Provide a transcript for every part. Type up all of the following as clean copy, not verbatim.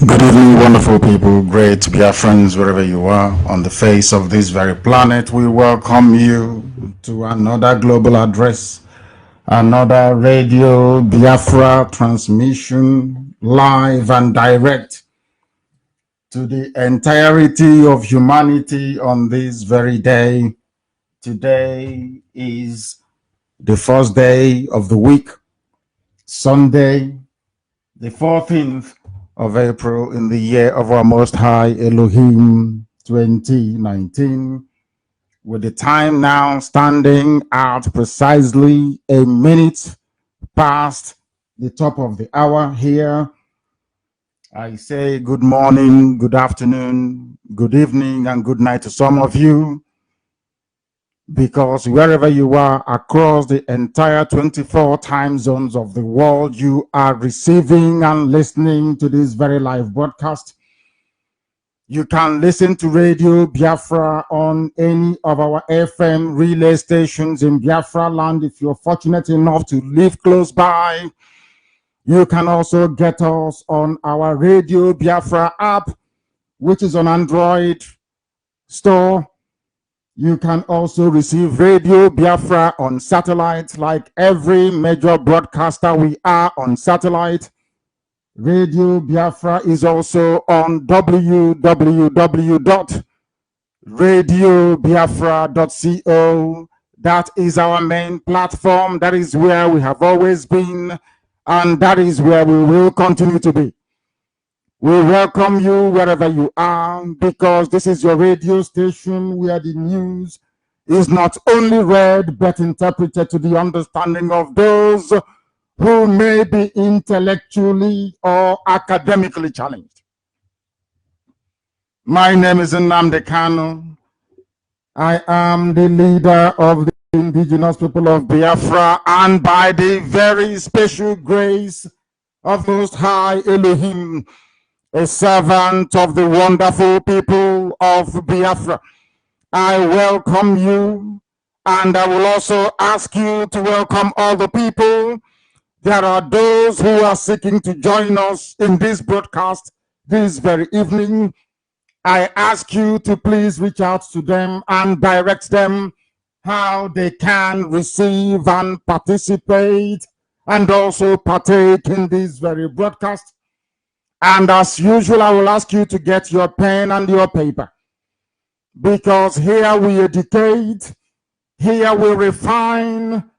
Good evening, wonderful people, great Biafrans, wherever you are on the face of this very planet. We welcome you to another global address, another Radio Biafra transmission, live and direct to the entirety of humanity on this very day. Today is the first day of the week, Sunday, the 14th of April in the year of our Most High Elohim 2019, with the time now standing at precisely a minute past the top of the hour here. I say good morning, good afternoon, good evening, and good night to some of you, because wherever you are across the entire 24 time zones of the world, you are receiving and listening to this very live broadcast. You can listen to Radio Biafra on any of our FM relay stations in Biafra land if you're fortunate enough to live close by. You can also get us on our Radio Biafra app, which is on Android store. You can also receive Radio Biafra on satellite. Like every major broadcaster, we are on satellite. Radio Biafra is also on www.radiobiafra.co. That is our main platform. That is where we have always been, and that is where we will continue to be. We welcome you wherever you are, because this is your radio station where the news is not only read but interpreted to the understanding of those who may be intellectually or academically challenged. My name is NNAMDI KANU. I am the leader of the indigenous people of Biafra, and by the very special grace of Most High Elohim, a servant of the wonderful people of Biafra, I welcome you, and I will also ask you to welcome all the people. There are those who are seeking to join us in this broadcast this very evening. I ask you to please reach out to them and direct them how they can receive and participate and also partake in this very broadcast. And as usual, I will ask you to get your pen and your paper, because here we educate, here we refine,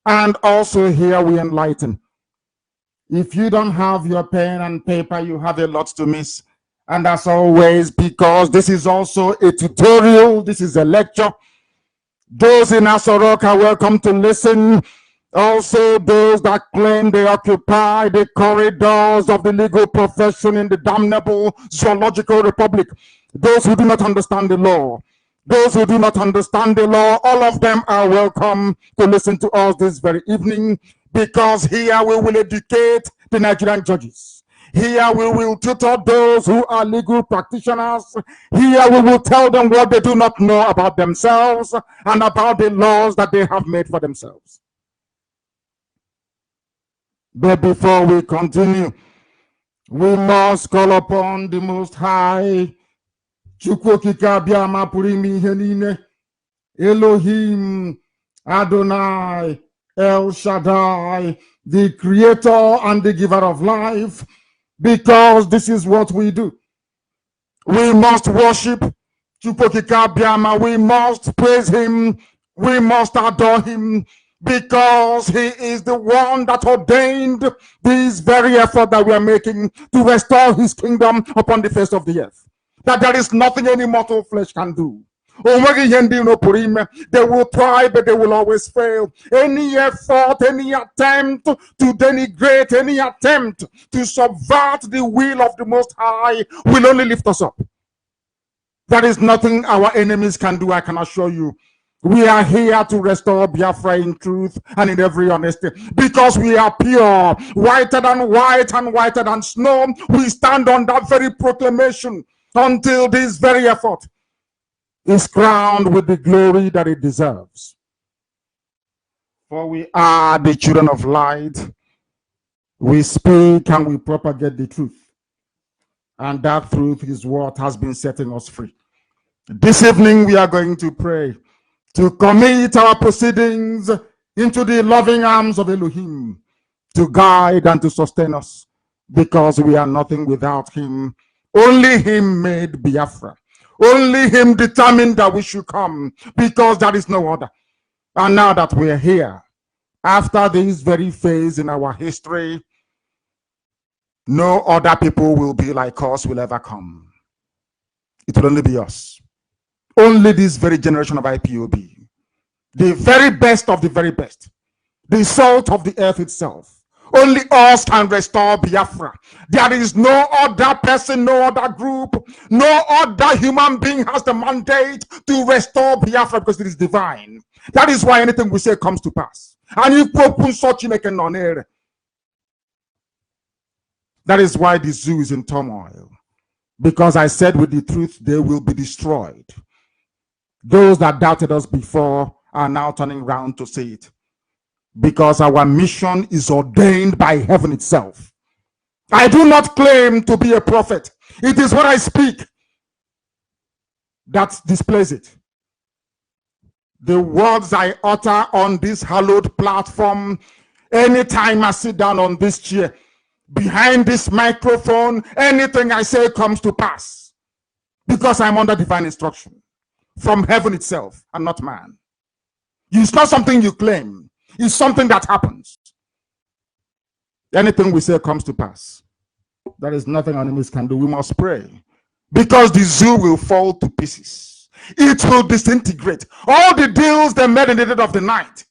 and also here we enlighten. If you don't have your pen and paper, you have a lot to miss. And as always, because this is also a tutorial, this is a lecture. Those in Asorok are welcome to listen. Also, those that claim they occupy the corridors of the legal profession in the damnable zoological republic, those who do not understand the law, those who do not understand the law, all of them are welcome to listen to us this very evening, because here we will educate the Nigerian judges. Here we will tutor those who are legal practitioners. Here we will tell them what they do not know about themselves and about the laws that they have made for themselves. But before we continue, we must call upon the Most High, Elohim, Adonai, El Shaddai, the creator and the giver of life, because this is what we do. We must worship Chukwokika Biama, we must praise him, we must adore him, because he is the one that ordained this very effort that we are making to restore his kingdom upon the face of the earth. That there is nothing any mortal flesh can do. They will try, but they will always fail. Any effort, any attempt to denigrate, any attempt to subvert the will of the Most High will only lift us up. There is nothing our enemies can do, I can assure you. We are here to restore Biafra in truth and in every honesty, because we are pure, whiter than white and whiter than snow. We stand on that very proclamation until this very effort is crowned with the glory that it deserves. For we are the children of light. We speak and we propagate the truth. And that truth is what has been setting us free. This evening, we are going to pray to commit our proceedings into the loving arms of Elohim, to guide and to sustain us, because we are nothing without him. Only him made Biafra. Only him determined that we should come, because there is no other. And now that we are here, after this very phase in our history, no other people will be like us will ever come. It will only be us. Only this very generation of IPOB, the very best of the very best, the salt of the earth itself. Only us can restore Biafra. There is no other person, no other group, no other human being has the mandate to restore Biafra, because it is divine. That is why anything we say comes to pass. And if we open such that is why the zoo is in turmoil. Because I said with the truth, they will be destroyed. Those that doubted us before are now turning around to see it. Because our mission is ordained by heaven itself. I do not claim to be a prophet. It is what I speak that displays it. The words I utter on this hallowed platform, anytime I sit down on this chair, behind this microphone, anything I say comes to pass. Because I'm under divine instruction from heaven itself and not man. It's not something you claim. It's something that happens. Anything we say comes to pass. There is nothing our enemies can do. We must pray. Because the zoo will fall to pieces. It will disintegrate. All the deals they made in the dead of the night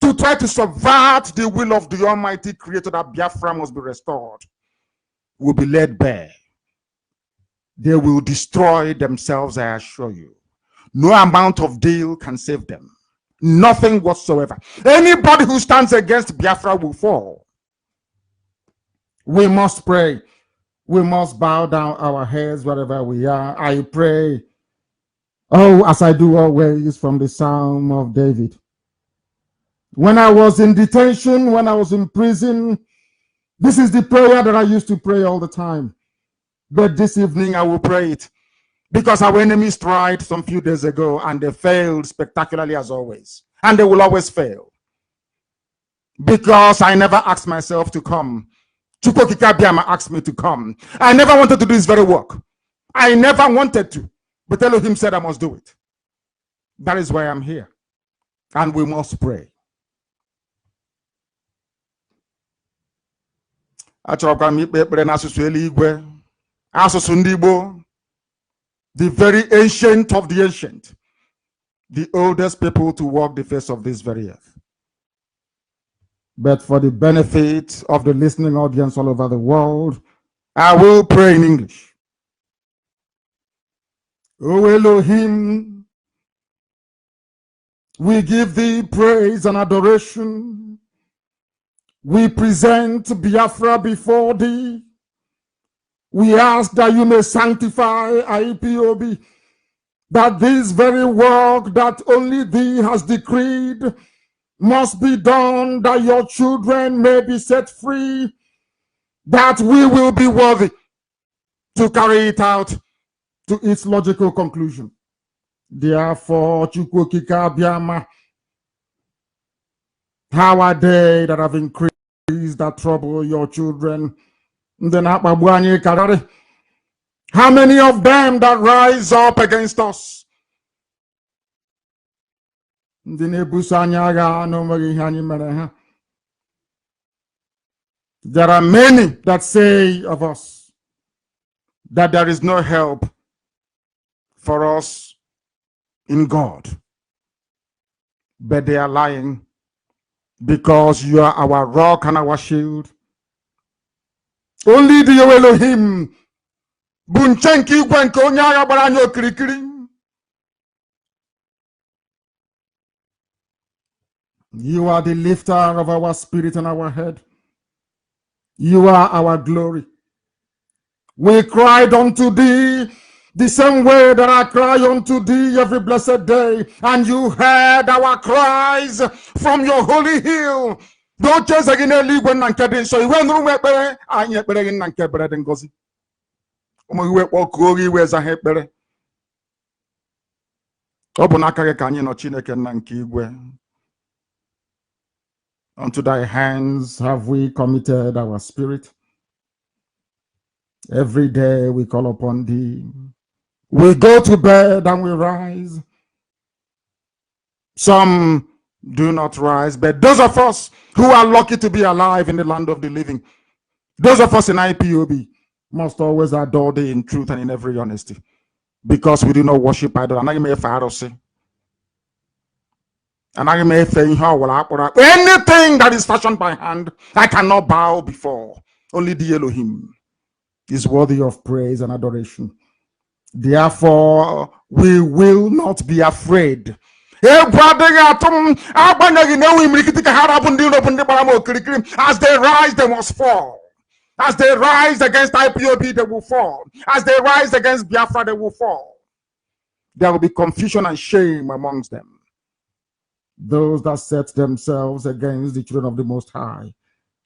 to try to subvert the will of the Almighty Creator that Biafra must be restored will be laid bare. They will destroy themselves, I assure you. No amount of deal can save them. Nothing whatsoever. Anybody who stands against Biafra will fall. We must pray. We must bow down our heads wherever we are. I pray, oh, as I do always, from the Psalm of David. When I was in detention, when I was in prison, this is the prayer that I used to pray all the time. But this evening I will pray it. Because our enemies tried some few days ago and they failed spectacularly as always. And they will always fail. Because I never asked myself to come. Chukwokika Biama asked me to come. I never wanted to do this very work. I never wanted to. But Elohim said I must do it. That is why I'm here. And we must pray. The very ancient of the ancient, the oldest people to walk the face of this very earth. But for the benefit of the listening audience all over the world, I will pray in English. O Elohim, we give thee praise and adoration. We present Biafra before thee. We ask that you may sanctify IPOB, that this very work that only thee has decreed must be done, that your children may be set free, that we will be worthy to carry it out to its logical conclusion. Therefore, Chukwokika Biama, how are they that have increased that trouble your children? How many of them that rise up against us? There are many that say of us that there is no help for us in God. But they are lying, because you are our rock and our shield. Only the Elohim. You are the lifter of our spirit and our head. You are our glory. We cried unto thee the same way that I cry unto thee every blessed day, and you heard our cries from your holy hill. Don't chase again, so you went room. Unto thy hands have we committed our spirit. Every day we call upon thee. We go to bed and we rise. Some do not rise, but those of us who are lucky to be alive in the land of the living, those of us in IPOB, must always adore thee in truth and in every honesty, because we do not worship idol. Anything that is fashioned by hand, I cannot bow before. Only the Elohim is worthy of praise and adoration. Therefore, we will not be afraid. As they rise, they must fall. As they rise against IPOB, they will fall. As they rise against Biafra, they will fall. There will be confusion and shame amongst them. Those that set themselves against the children of the Most High,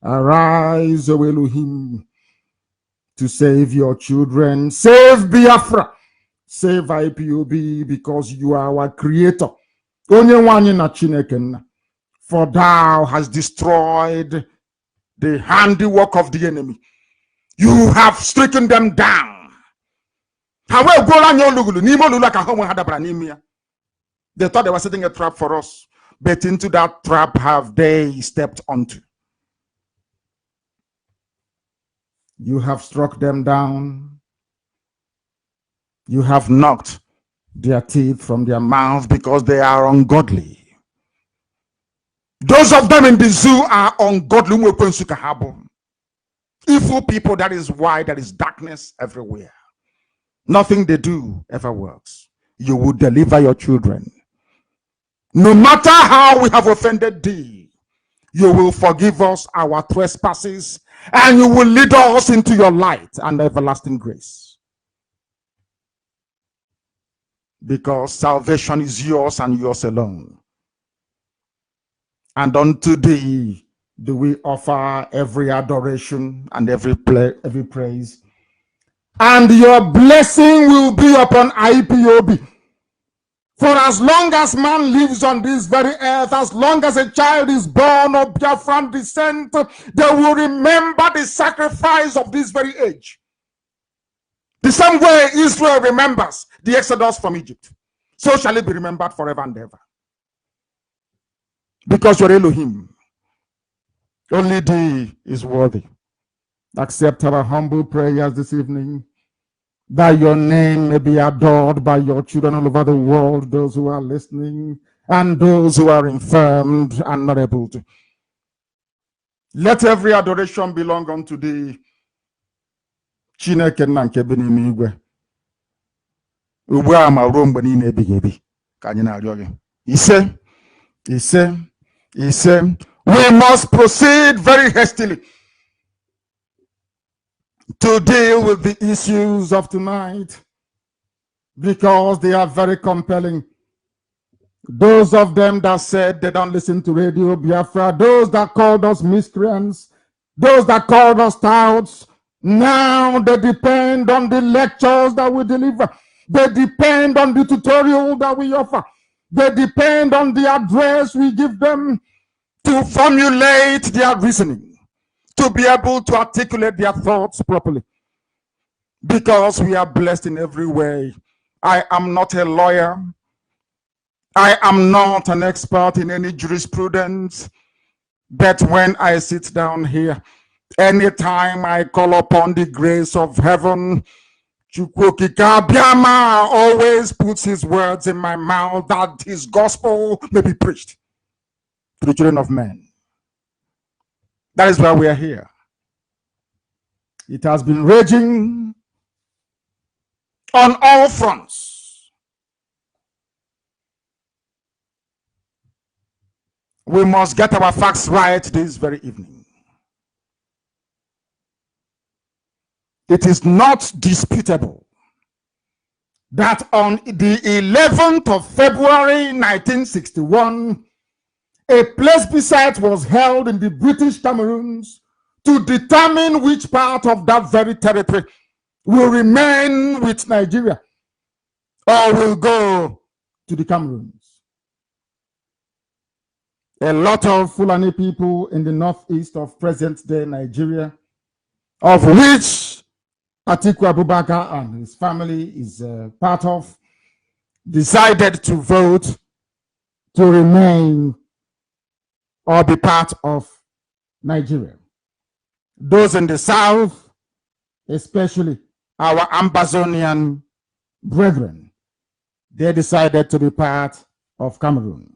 arise, O Elohim, to save your children. Save Biafra. Save IPOB, because you are our creator. For thou hast destroyed the handiwork of the enemy. You have stricken them down. They thought they were setting a trap for us, but into that trap have they stepped onto. You have struck them down. You have knocked their teeth from their mouths because they are ungodly. Those of them in the zoo are ungodly. Evil people, that is why there is darkness everywhere. Nothing they do ever works. You will deliver your children. No matter how we have offended thee, you will forgive us our trespasses, and you will lead us into your light and everlasting grace. Because salvation is yours and yours alone. And unto thee do we offer every adoration and every praise. And your blessing will be upon IPOB. For as long as man lives on this very earth, as long as a child is born of Biafran descent, they will remember the sacrifice of this very age. The same way Israel remembers the exodus from Egypt, so shall it be remembered forever and ever. Because you're Elohim, only thee is worthy. Accept our humble prayers this evening, that your name may be adored by your children all over the world, those who are listening and those who are infirmed and not able to. Let every adoration belong unto thee. Chineke nna nke bi n'ime igwe. Ugbu a ma ruo mgbe niile ebighị ebi ka anyị na-arịọ gị. Ise. We must proceed very hastily to deal with the issues of tonight, because they are very compelling. Those of them that said they don't listen to Radio Biafra, those that called us miscreants, those that called us touts, now they depend on the lectures that we deliver. They depend on the tutorial that we offer. They depend on the address we give them to formulate their reasoning, to be able to articulate their thoughts properly. Because we are blessed in every way. I am not a lawyer. I am not an expert in any jurisprudence. But when I sit down here, anytime I call upon the grace of heaven, Chukwokika Biama always puts his words in my mouth, that his gospel may be preached to the children of men. That is why we are here. It has been raging on all fronts. We must get our facts right this very evening. It is not disputable that on the 11th of February 1961, a plebiscite was held in the British Cameroons to determine which part of that very territory will remain with Nigeria or will go to the Cameroons. A lot of Fulani people in the northeast of present-day Nigeria, of which Atiku Abubakar and his family is part of, decided to vote to remain or be part of Nigeria. Those in the south, especially our Ambazonian brethren, they decided to be part of Cameroon.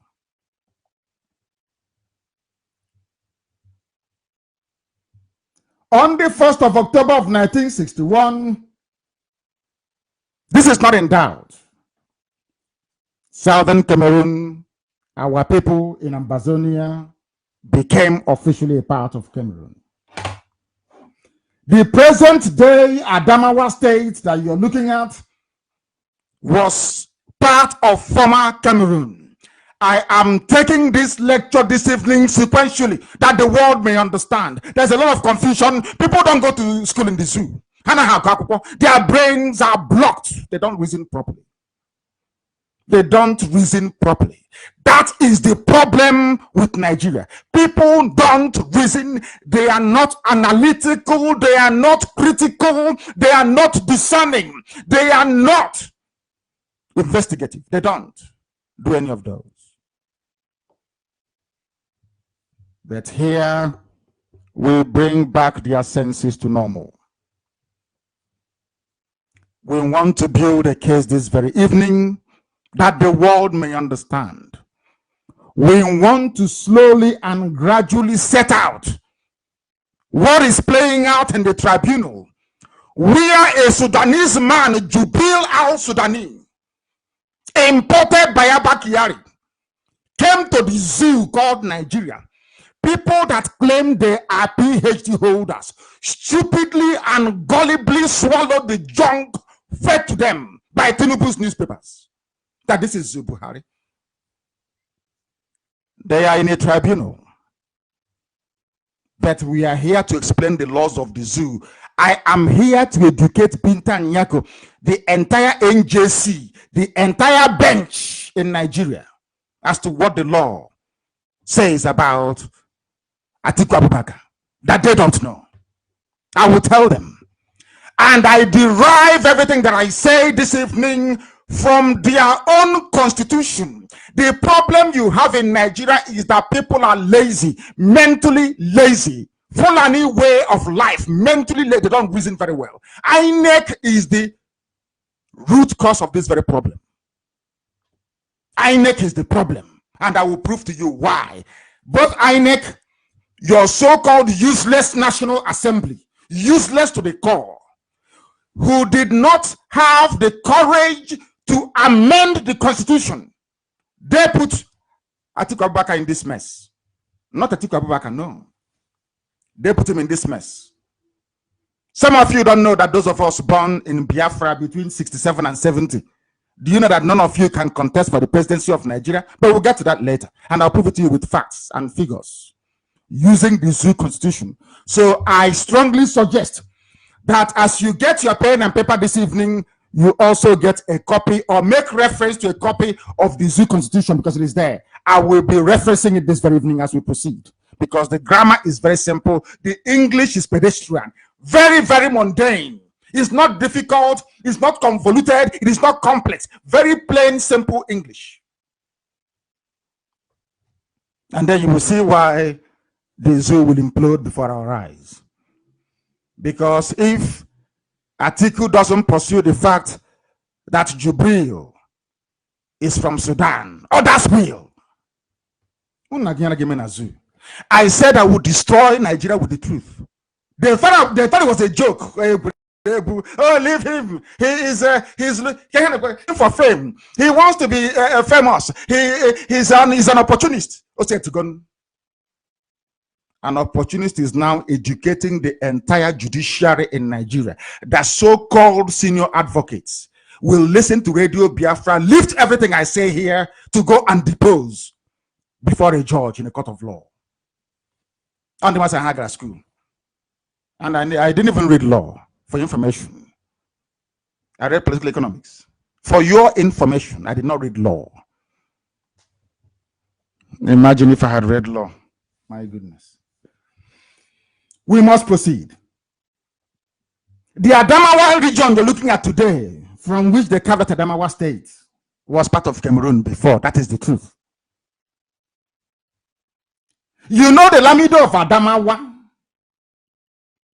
On the 1st of October of 1961, this is not in doubt, Southern Cameroon, our people in Ambazonia, became officially a part of Cameroon. The present day Adamawa state that you're looking at was part of former Cameroon. I am taking this lecture this evening sequentially that the world may understand. There's a lot of confusion. People don't go to school in the zoo. Their brains are blocked. They don't reason properly. They don't reason properly. That is the problem with Nigeria. People don't reason. They are not analytical. They are not critical. They are not discerning. They are not investigative. They don't do any of those. But here we bring back their senses to normal. We want to build a case this very evening that the world may understand. We want to slowly and gradually set out what is playing out in the tribunal, where a Sudanese man, Jubil al-Sudani, imported by Abba Kyari, came to the zoo called Nigeria. People that claim they are PhD holders stupidly and gullibly swallowed the junk fed to them by Tinubu's newspapers. That this is Buhari. They are in a tribunal. But we are here to explain the laws of the zoo. I am here to educate Binta Nyako, the entire NJC, the entire bench in Nigeria, as to what the law says about Atiku Abubakar that they don't know. I will tell them. And I derive everything that I say this evening from their own constitution. The problem you have in Nigeria is that people are lazy, mentally lazy. Fulani way of life, mentally lazy. They don't reason very well. INEC is the root cause of this very problem. INEC is the problem. And I will prove to you why. Both INEC, your so-called useless National Assembly, useless to the core, who did not have the courage to amend the constitution, they put Atiku Abubakar in this mess. Not Atiku Abubakar, no. They put him in this mess. Some of you don't know that those of us born in Biafra between 67 and 70, do you know that none of you can contest for the presidency of Nigeria? But we'll get to that later. And I'll prove it to you with facts and figures using the zoo constitution. So I strongly suggest that as you get your pen and paper this evening, you also get a copy or make reference to a copy of the zoo constitution because it is there. I will be referencing it this very evening as we proceed because the grammar is very simple. The English is pedestrian, very, very mundane. It's not difficult. It's not convoluted. It is not complex. Very plain, simple English. And then you will see why the zoo will implode before our eyes. Because if Atiku doesn't pursue the fact that Jubril is from Sudan, others will. I said I would destroy Nigeria with the truth. They thought it was a joke. Oh, leave him. He's looking for fame. He wants to be famous. He's an opportunist. An opportunist is now educating the entire judiciary in Nigeria. The so-called senior advocates will listen to Radio Biafra, lift everything I say here to go and depose before a judge in a court of law. And the Hagra school. And I didn't even read law for information. I read political economics. For your information, I did not read law. Imagine if I had read law. My goodness. We must proceed. The Adamawa region you're looking at today, from which they carved out Adamawa state, was part of Cameroon before. That is the truth. You know the Lamido of Adamawa.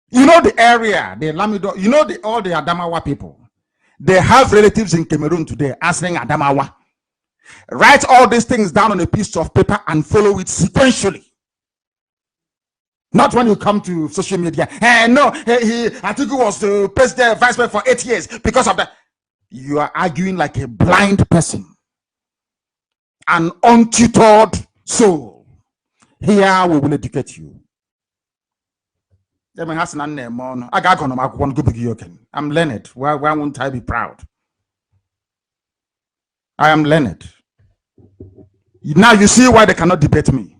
You know the area, the Lamido. You know all the Adamawa people. They have relatives in Cameroon today answering Adamawa. Write all these things down on a piece of paper and follow it sequentially. Not when you come to social media. No, Atiku was the president, vice president for 8 years because of that. You are arguing like a blind person, an untutored soul. Here we will educate you. I'm learned. Why won't I be proud? I am learned. Now you see why they cannot debate me.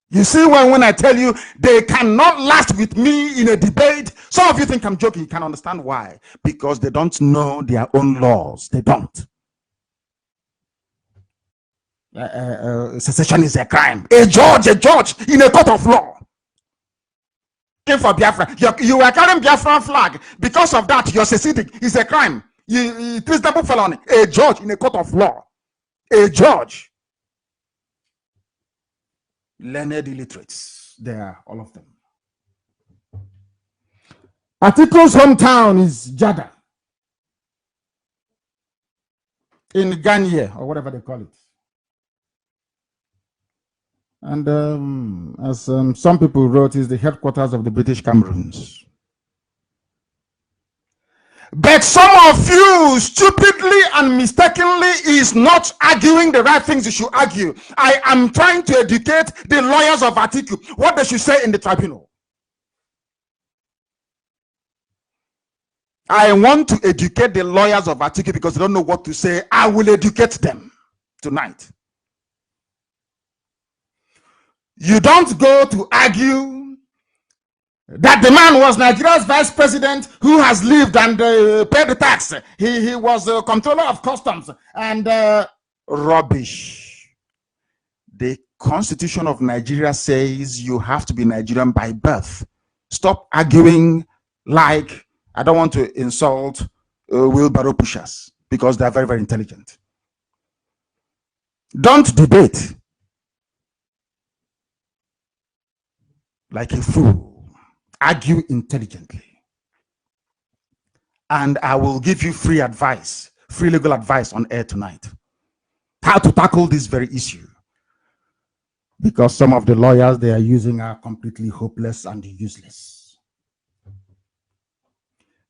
You see when I tell you they cannot last with me in a debate. Some of you think I'm joking. You can understand why. Because they don't know their own laws. They don't. Secession is a crime. A judge in a court of law. For Biafra. You are carrying Biafra flag. Because of that, you're seceding. It's a crime. It is double felony. A judge in a court of law. A judge. Learned illiterates. They are all of them. Atiku's hometown is Jada. In Ghana, or whatever they call it. And as some people wrote, is the headquarters of the British Cameroons. But some of you stupidly and mistakenly is not arguing the right things you should argue. I am trying to educate the lawyers of Atiku what they should say in the tribunal. I want to educate the lawyers of Atiku because they don't know what to say. I will educate them tonight. You don't go to argue that the man was Nigeria's vice president who has lived and paid the tax. He was a controller of customs and rubbish. The Constitution of Nigeria says you have to be Nigerian by birth. Stop arguing like, I don't want to insult wheelbarrow pushers because they're very, very intelligent. Don't debate like a fool. Argue intelligently. And I will give you free advice, free legal advice on air tonight. How to tackle this very issue. Because some of the lawyers they are using are completely hopeless and useless.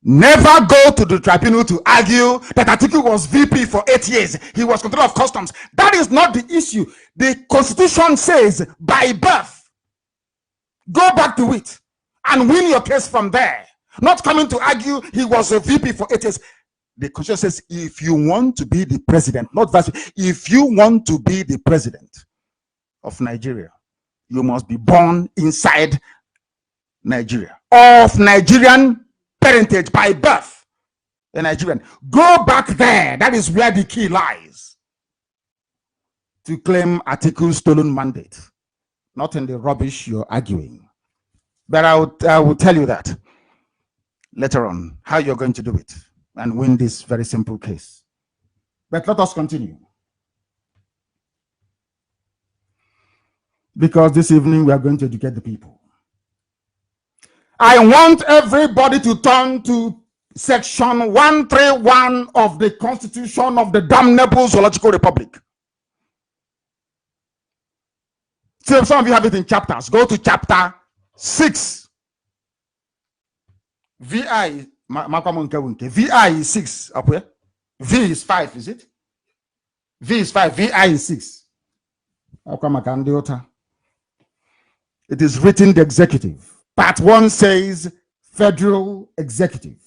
Never go to the tribunal to argue that Atiku was VP for 8 years. He was controller of customs. That is not the issue. The Constitution says by birth. Go back to it and win your case from there. Not coming to argue he was a VP for 8 years. The Constitution says if you want to be the president, not vice, if you want to be the president of Nigeria, you must be born inside Nigeria, of Nigerian parentage by birth. A Nigerian. Go back there. That is where the key lies. To claim Atiku's stolen mandate. Not in the rubbish you're arguing. But I will tell you that later on, how you're going to do it and win this very simple case. But let us continue. Because this evening we are going to educate the people. I want everybody to turn to section 131 of the Constitution of the damnable Zoological Republic. So some of you have it in chapters. Go to chapter 6. VI is 6 up here. V is 5, is it? V is 5, VI is 6. It is written the executive. Part 1 says federal executive.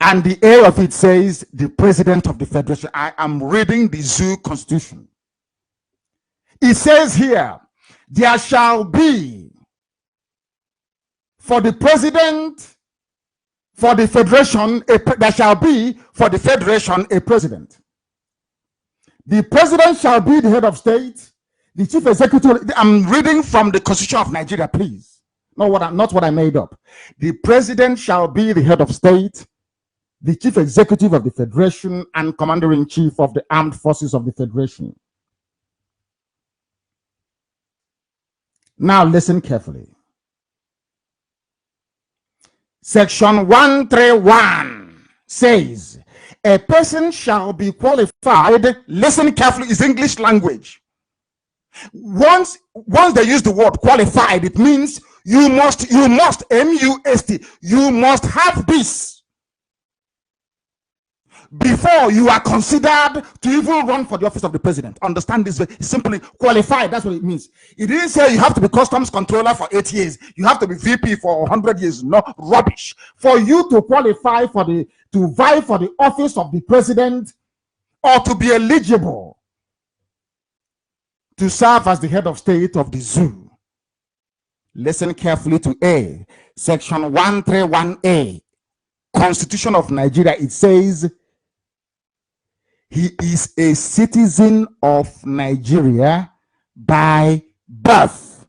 And the A of it says the president of the federation. I am reading the Zoo Constitution. It says here, there shall be for the president for the federation, there shall be for the federation a president. The president shall be the head of state. The chief executive. I'm reading from the Constitution of Nigeria, please. Not what I made up. The president shall be the head of state, the chief executive of the federation, and commander-in-chief of the armed forces of the federation. Now listen carefully. Section 131 says, a person shall be qualified. Listen carefully, it's English language. Once they use the word qualified, it means you must, M-U-S-T, you must have this before you are considered to even run for the office of the president. Understand this, simply qualified, that's what it means. It didn't say you have to be customs controller for 8 years, you have to be VP for 100 years. No, rubbish. For you to qualify to vie for the office of the president, or to be eligible to serve as the head of state of the zoo, listen carefully to A, section 131A, Constitution of Nigeria. It says, he is a citizen of Nigeria by birth.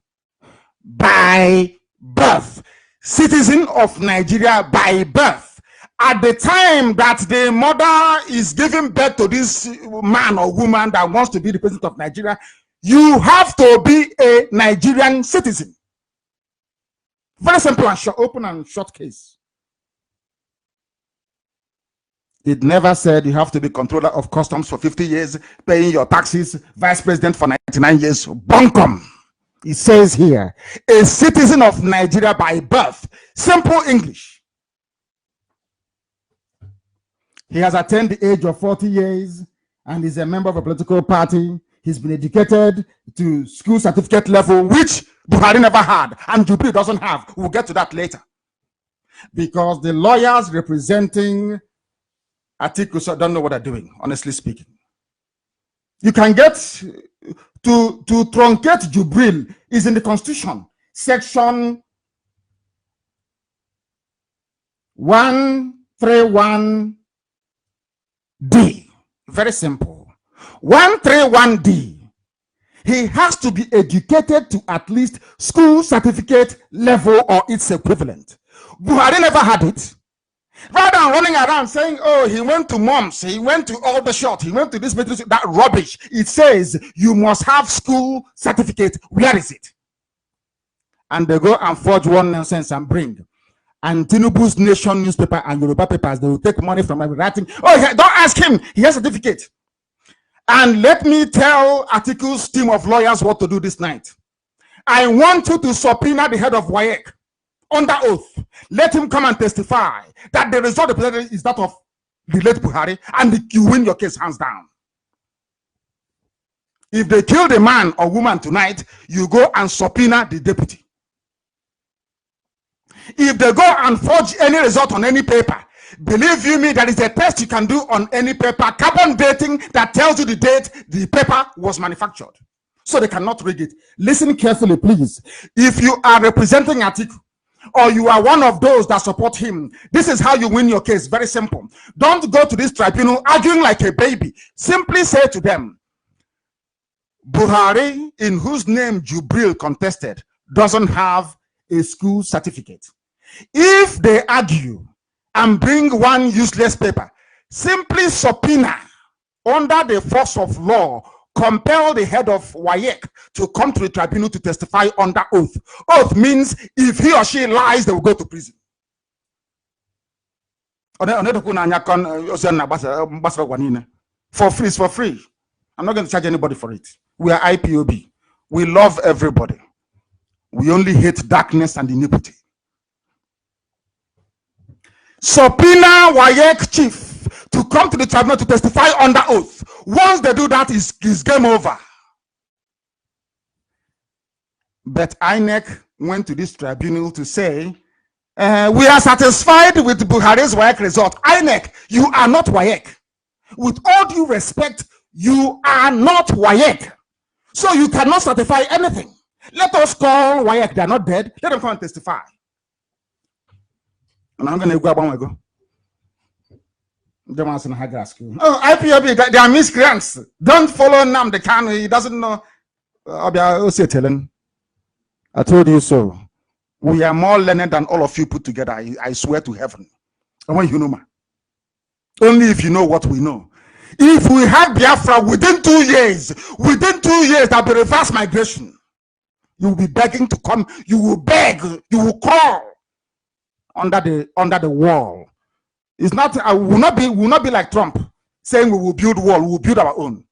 By birth. Citizen of Nigeria by birth. At the time that the mother is giving birth to this man or woman that wants to be the president of Nigeria, you have to be a Nigerian citizen. Very simple and short, open and short case. It never said you have to be controller of customs for 50 years, paying your taxes, vice president for 99 years. Bunkum. It says here, a citizen of Nigeria by birth. Simple English. He has attained the age of 40 years and is a member of a political party. He's been educated to school certificate level, which Buhari never had, and Jubilee doesn't have. We'll get to that later. Because the lawyers representing Atiku don't know what they're doing, honestly speaking. You can get to truncate Jubilee is in the Constitution, section 131D. Very simple. 131D. He has to be educated to at least school certificate level or its equivalent. Buhari never had it. Rather than running around saying, oh, he went to moms, he went to all the shot, he went to this, that rubbish. It says you must have school certificate. Where is it? And they go and forge one nonsense and bring. And Tinubu's Nation newspaper and Yoruba papers, they will take money from every writing. Oh, don't ask him. He has a certificate. And let me tell Atiku's team of lawyers what to do this night. I want you to subpoena the head of WAEC under oath. Let him come and testify that the result of the president is that of the late Buhari, and you win your case hands down. If they kill the man or woman tonight, you go and subpoena the deputy. If they go and forge any result on any paper, believe you me, there is a test you can do on any paper, carbon dating, that tells you the date the paper was manufactured. So they cannot rig it. Listen carefully, please. If you are representing Atiku, or you are one of those that support him, this is how you win your case. Very simple. Don't go to this tribunal arguing like a baby. Simply say to them, Buhari, in whose name Jubilee contested, doesn't have a school certificate. If they argue and bring one useless paper, simply subpoena under the force of law, compel the head of WAEC to come to the tribunal to testify under oath. Oath means if he or she lies, they will go to prison. For free, it's for free. I'm not going to charge anybody for it. We are IPOB. We love everybody. We only hate darkness and iniquity. Subpoena WAEC chief to come to the tribunal to testify under oath. Once they do that, is game over. But INEC went to this tribunal to say, we are satisfied with Buhari's WAEC result. INEC, you are not WAEC. With all due respect, you are not WAEC. So you cannot certify anything. Let us call WAEC. They are not dead. Let them come and testify. And I'm going to go. Oh, IPOB, they are miscreants. Don't follow NNAMDI KANU. He doesn't know. I told you so. We are more learned than all of you put together. I swear to heaven. I want you to know, man. Only if you know what we know. If we had Biafra within 2 years, there'll be reverse migration. You will be begging to come. You will beg. You will crawl under the wall. It's not. Will not be like Trump saying we will build wall. We will build our own.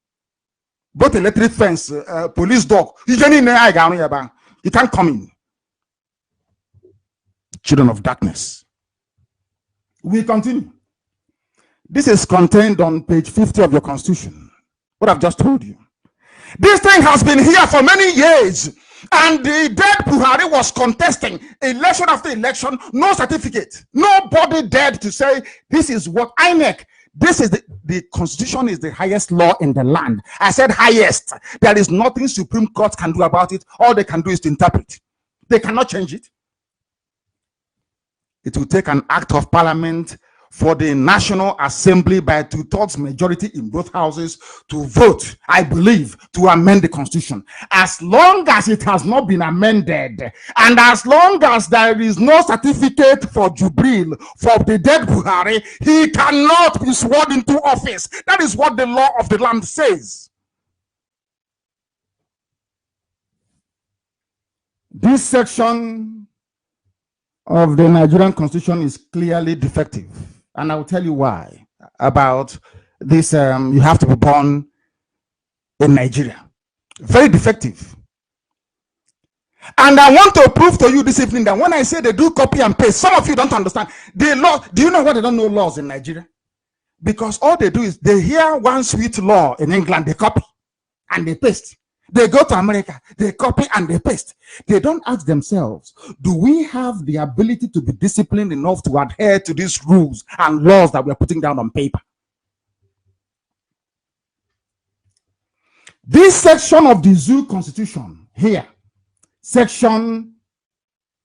Both electric fence, police dog. You can't come in. Children of darkness. We continue. This is contained on page 50 of your constitution. What I've just told you. This thing has been here for many years. And the dead Buhari was contesting election after election, no certificate. Nobody dared to say, this is what INEC, this is the constitution is the highest law in the land. I said highest. There is nothing Supreme Court can do about it. All they can do is to interpret. They cannot change it. It will take an act of parliament for the National Assembly by 2/3 majority in both houses to vote, I believe, to amend the constitution. As long as it has not been amended, and as long as there is no certificate for Jubril for the dead Buhari, he cannot be sworn into office. That is what the law of the land says. This section of the Nigerian constitution is clearly defective. And I will tell you why. About this, you have to be born in Nigeria. Very defective. And I want to prove to you this evening that when I say they do copy and paste, some of you don't understand. The law, do you know why they don't know laws in Nigeria? Because all they do is they hear one sweet law in England, they copy and they paste. They go to America, they copy and they paste. They don't ask themselves, do we have the ability to be disciplined enough to adhere to these rules and laws that we're putting down on paper? This section of the Zoo Constitution here, section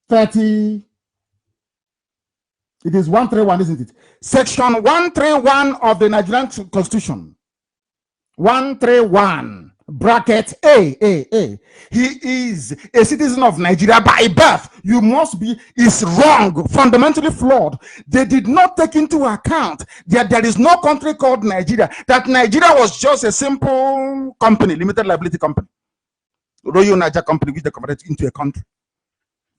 30, it is 131, isn't it? Section 131 of the Nigerian Constitution, 131. Bracket A. He is a citizen of Nigeria by birth. You must be, is wrong, fundamentally flawed. They did not take into account that there is no country called Nigeria, that Nigeria was just a simple company, limited liability company. Royal Niger company, which they converted into a country.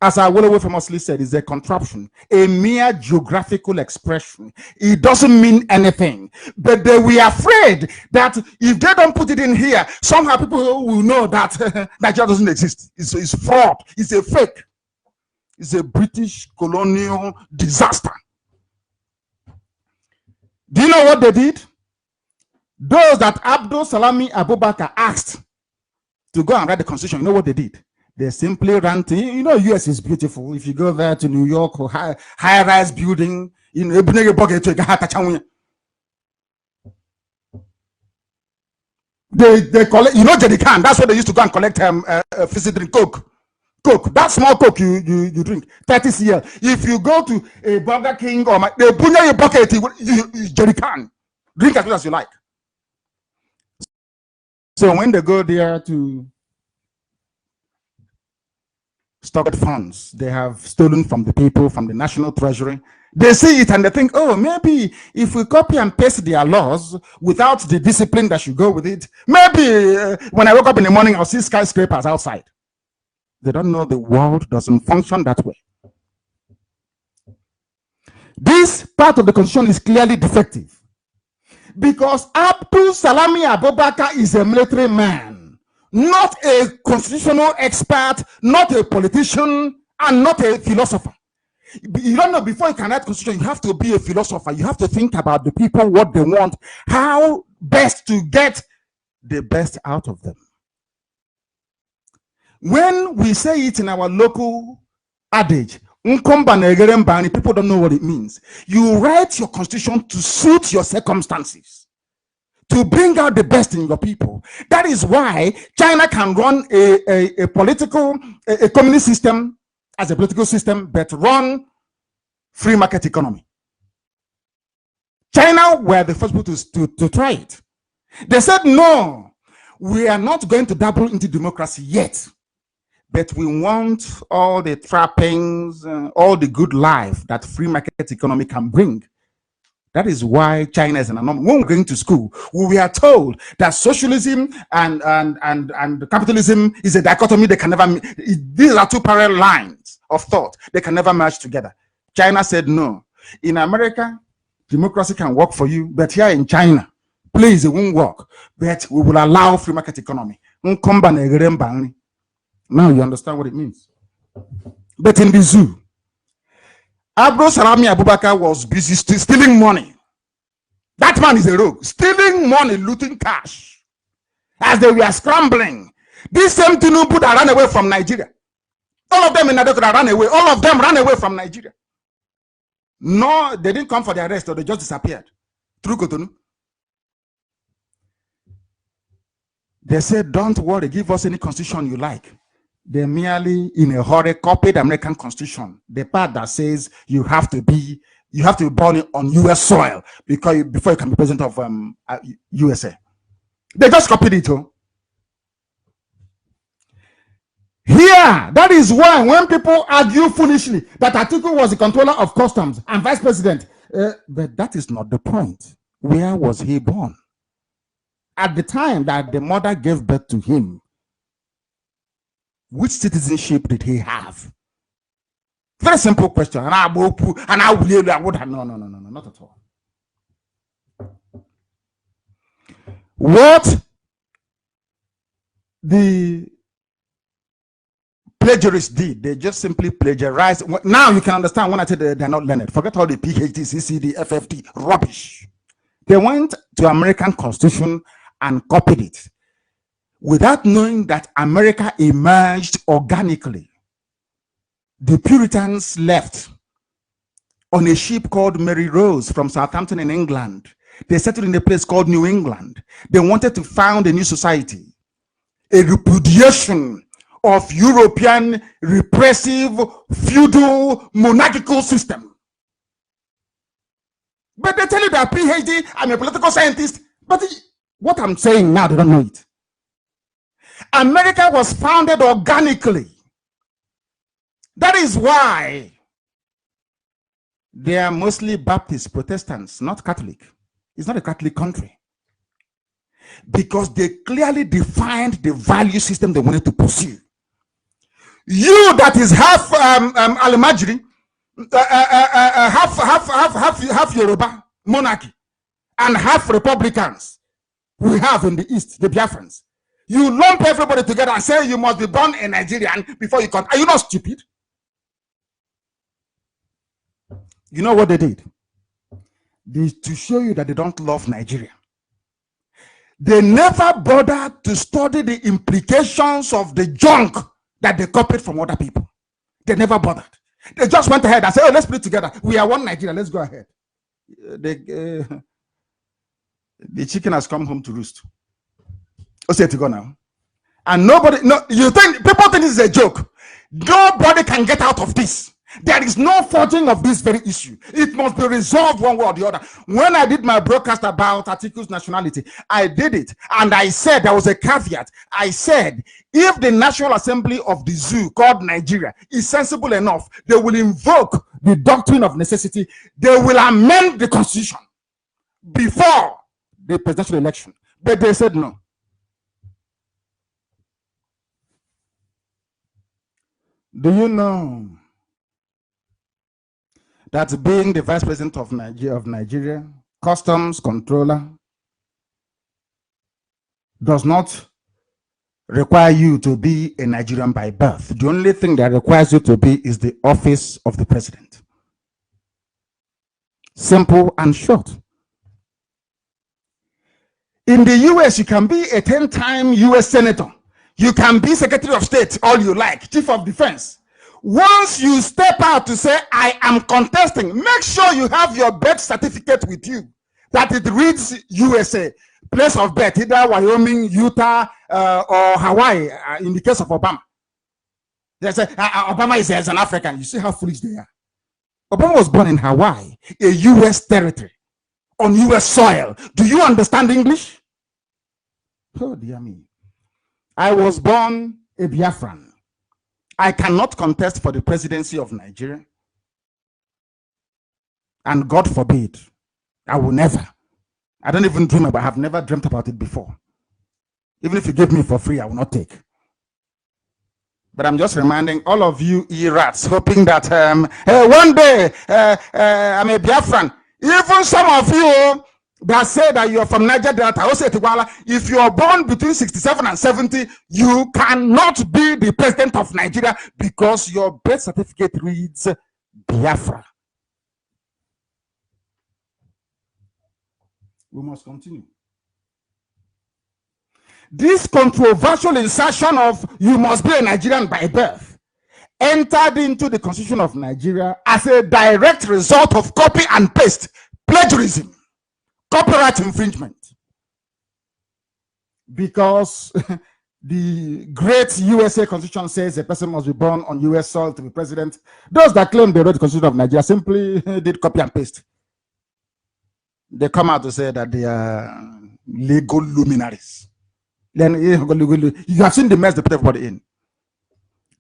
As Awolowo famously said, is a contraption, a mere geographical expression. It doesn't mean anything. But they were afraid that if they don't put it in here, somehow people will know that Nigeria doesn't exist. It's fraud. It's a fake. It's a British colonial disaster. Do you know what they did? Those that Abdul Salami Abubakar asked to go and write the constitution, you know what they did? They simply ran to, you know, US is beautiful. If you go there to New York or high-rise building, you know, they collect, you know, Jerry can. That's what they used to go and collect fizzy drink, Coke. That small Coke you drink, 30 cl. If you go to a Burger King or they put your bucket, Jerry can. Drink as much as you like. So when they go there to stock funds they have stolen from the people, from the national treasury, they see it and they think, oh, maybe if we copy and paste their laws without the discipline that should go with it, maybe when I wake up in the morning, I'll see skyscrapers outside. They don't know the world doesn't function that way. This part of the constitution is clearly defective because Abdul Salami Abubakar is a military man, not a constitutional expert, not a politician, and not a philosopher. You don't know, before you can write constitution, you have to be a philosopher. You have to think about the people, what they want, how best to get the best out of them. When we say it in our local adage, people don't know what it means. You write your constitution to suit your circumstances, to bring out the best in your people. That is why China can run a communist system as a political system, but run free market economy. China were the first people to try it. They said, no, we are not going to dabble into democracy yet, but we want all the trappings, all the good life that free market economy can bring. That is why China is an anomaly. When we're going to school, we are told that socialism and capitalism is a dichotomy. They can never. These are two parallel lines of thought. They can never merge together. China said no. In America, democracy can work for you, but here in China, please, it won't work. But we will allow free market economy. Now you understand what it means. But in the zoo, Abro Salami Abubakar was busy stealing money. That man is a rogue, stealing money, looting cash. As they were scrambling, this same Tinubu that ran away from Nigeria, all of them in Nadokura ran away. All of them ran away from Nigeria. No, they didn't come for the arrest, or they just disappeared through Cotonou. They said, don't worry, give us any constitution you like. They merely, in a hurry, copied the American Constitution, the part that says you have to be born on U.S. soil before you can be president of USA. They just copied it. Oh. Here, that is why when people argue foolishly that Atiku was the controller of customs and vice president, but that is not the point. Where was he born? At the time that the mother gave birth to him, which citizenship did he have? Very simple question. And I would no, not at all. What the plagiarists did, they just simply plagiarized. Now you can understand when I say they're not learned. Forget all the PhD, CCD, FFT, rubbish. They went to American Constitution and copied it, without knowing that America emerged organically. The Puritans left on a ship called Mary Rose from Southampton in England. They settled in a place called New England. They wanted to found a new society, a repudiation of European repressive, feudal, monarchical system. But they tell you they're PhD, I'm a political scientist, but what I'm saying now, they don't know it. America was founded organically. That is why they are mostly Baptist Protestants, not Catholic. It's not a Catholic country. Because they clearly defined the value system they wanted to pursue. You that is half Al-Majri, half Yoruba monarchy, and half Republicans we have in the East, the Biafrans. You lump everybody together and say you must be born a Nigerian before you come. Are you not stupid? You know what they did? To show you that they don't love Nigeria. They never bothered to study the implications of the junk that they copied from other people. They never bothered. They just went ahead and said, oh, let's put it together. We are one Nigeria. Let's go ahead. The chicken has come home to roost. What's it to go now? And nobody, no, you think, people think this is a joke. Nobody can get out of this. There is no forging of this very issue. It must be resolved one way or the other. When I did my broadcast about Atiku's nationality, I did it. And I said, there was a caveat. I said, if the National Assembly of the zoo called Nigeria is sensible enough, they will invoke the doctrine of necessity. They will amend the constitution before the presidential election. But they said no. Do you know that being the vice president of Nigeria, customs controller, does not require you to be a Nigerian by birth? The only thing that requires you to be is the office of the president. Simple and short. In the US, you can be a 10-time US senator. You can be Secretary of State, all you like, Chief of Defense. Once you step out to say, I am contesting, make sure you have your birth certificate with you, that it reads USA, place of birth, either Wyoming, Utah, or Hawaii, in the case of Obama. They say, Obama is an African. You see how foolish they are. Obama was born in Hawaii, a U.S. territory, on U.S. soil. Do you understand English? Oh, dear me. I was born a Biafran. I cannot contest for the presidency of Nigeria. And God forbid, I will never. I don't even dream about it. I have never dreamt about it before. Even if you give me for free, I will not take. But I'm just reminding all of you E-rats, hoping that hey, one day I'm a Biafran. Even some of you that say that you're from Niger Delta, if you are born between 67 and 70, you cannot be the president of Nigeria because your birth certificate reads Biafra. We must continue. This controversial insertion of you must be a Nigerian by birth entered into the Constitution of Nigeria as a direct result of copy and paste, plagiarism, copyright infringement. Because the great USA Constitution says a person must be born on US soil to be president. Those that claim they wrote the Constitution of Nigeria simply did copy and paste. They come out to say that they are legal luminaries. Then you have seen the mess they put everybody in.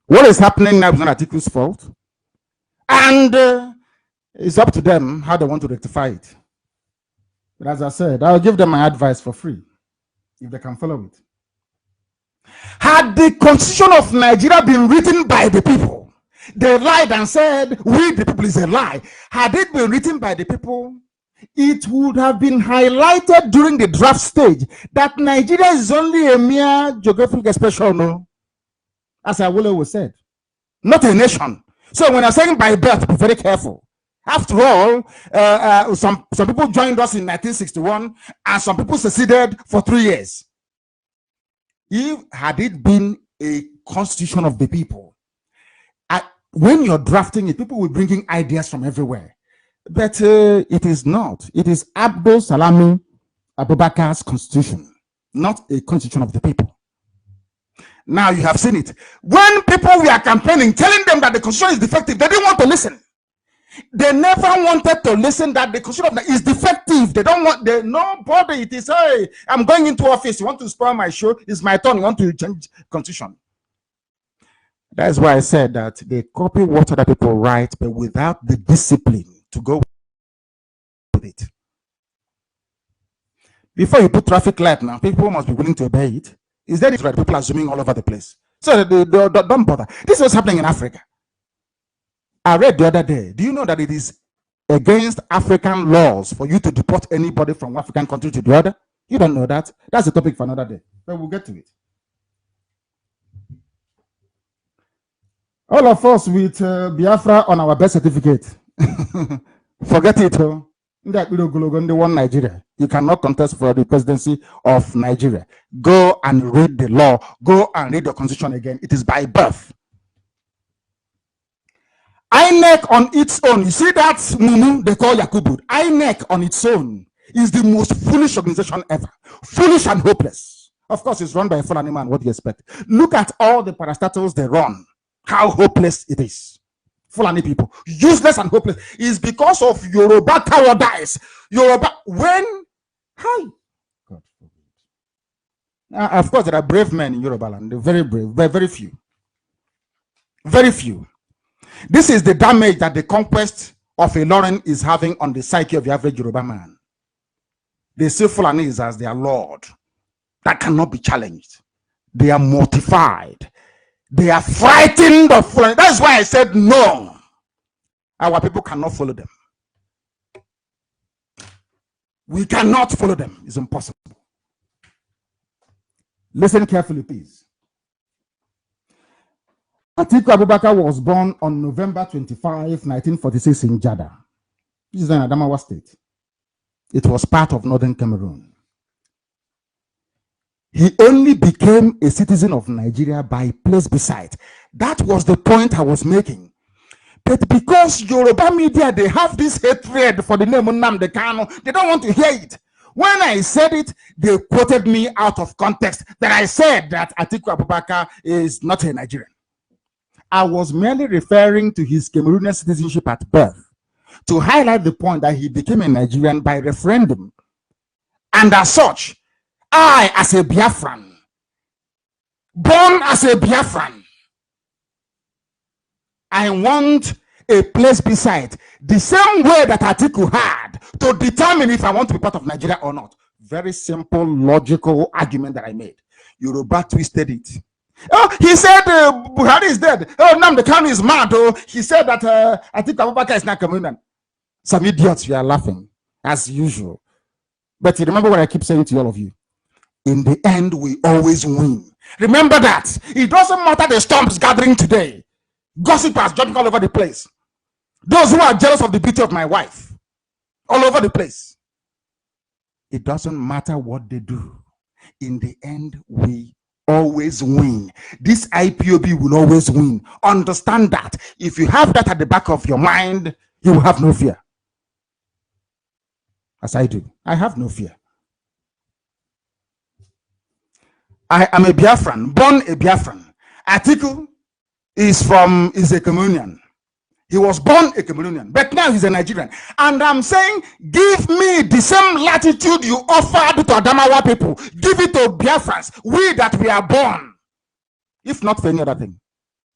What is happening now is not Atiku's fault. And it's up to them how they want to rectify it. But as I said, I'll give them my advice for free if they can follow it. Had the Constitution of Nigeria been written by the people, they lied and said, we the people is a lie. Had it been written by the people, it would have been highlighted during the draft stage that Nigeria is only a mere geographic expression, no? As Awolowo said, not a nation. So when I'm saying by birth, be very careful. After all, some people joined us in 1961 and some people seceded for 3 years. Had it been a constitution of the people, when you're drafting it, people will be bringing ideas from everywhere. But it is not. It is Abdul Salami Abubakar's constitution, not a constitution of the people. Now you have seen it. When people were campaigning, telling them that the constitution is defective, they didn't want to listen. They never wanted to listen that the constitution is defective. They don't want, nobody, it is, hey, I'm going into office, you want to spoil my show, it's my turn, you want to change constitution. That's why I said that they copy what other people write, but without the discipline to go with it. Before you put traffic light now, people must be willing to obey it. Is that right? People are zooming all over the place. So don't bother. This is what's happening in Africa. I read the other day. Do you know that it is against African laws for you to deport anybody from one African country to the other? You don't know that. That's a topic for another day. But we'll get to it. All of us with Biafra on our birth certificate. Forget it. The one Nigeria. You cannot contest for the presidency of Nigeria. Go and read the law. Go and read the constitution again. It is by birth. INEC on its own. You see that Mumu they call Yakubu. INEC on its own is the most foolish organization ever. Foolish and hopeless. Of course, it's run by a Fulani man. What do you expect? Look at all the parastatals they run. How hopeless it is. Fulani people, useless and hopeless, is because of Yoruba cowardice. Yoruba, when, hi, God forbid. Of course, there are brave men in Yoruba land. They're very brave, but very few. Very few. This is the damage that the conquest of a Lauren is having on the psyche of the average Yoruba man. They see Fulanis as their lord. That cannot be challenged. They are mortified. They are frightened of Fulani. That's why I said no. Our people cannot follow them. We cannot follow them. It's impossible. Listen carefully, please. Atiku Abubakar was born on November 25, 1946 in Jada. This is in Adamawa State. It was part of northern Cameroon. He only became a citizen of Nigeria by plebiscite. That was the point I was making. But because Yoruba media, they have this hatred for the name NNAMDI KANU, they don't want to hear it. When I said it, they quoted me out of context that I said that Atiku Abubakar is not a Nigerian. I was merely referring to his Cameroonian citizenship at birth. to highlight the point that he became a Nigerian by referendum. And as such, I, as a Biafran, born as a Biafran, I want a place beside the same way that Atiku had to determine if I want to be part of Nigeria or not. Very simple, logical argument that I made. Yoruba twisted it. Oh, he said Buhari is dead. Oh, NNAMDI KANU is mad. Oh, he said that Atiku Abubakar is not coming. Some idiots, we are laughing, as usual. But you remember what I keep saying to all of you. In the end, we always win. Remember that. It doesn't matter the storms gathering today. Gossipers jumping all over the place. Those who are jealous of the beauty of my wife, all over the place. It doesn't matter what they do. In the end, we always win. This IPOB will always win. Understand that. If you have that at the back of your mind, you will have no fear. As I do. I have no fear. I am a Biafran, born a Biafran. Atiku is a Cameroonian. He was born a Cameroonian, but now he's a Nigerian. And I'm saying, give me the same latitude you offered to Adamawa people. Give it to Biafrans, we that we are born. If not for any other thing,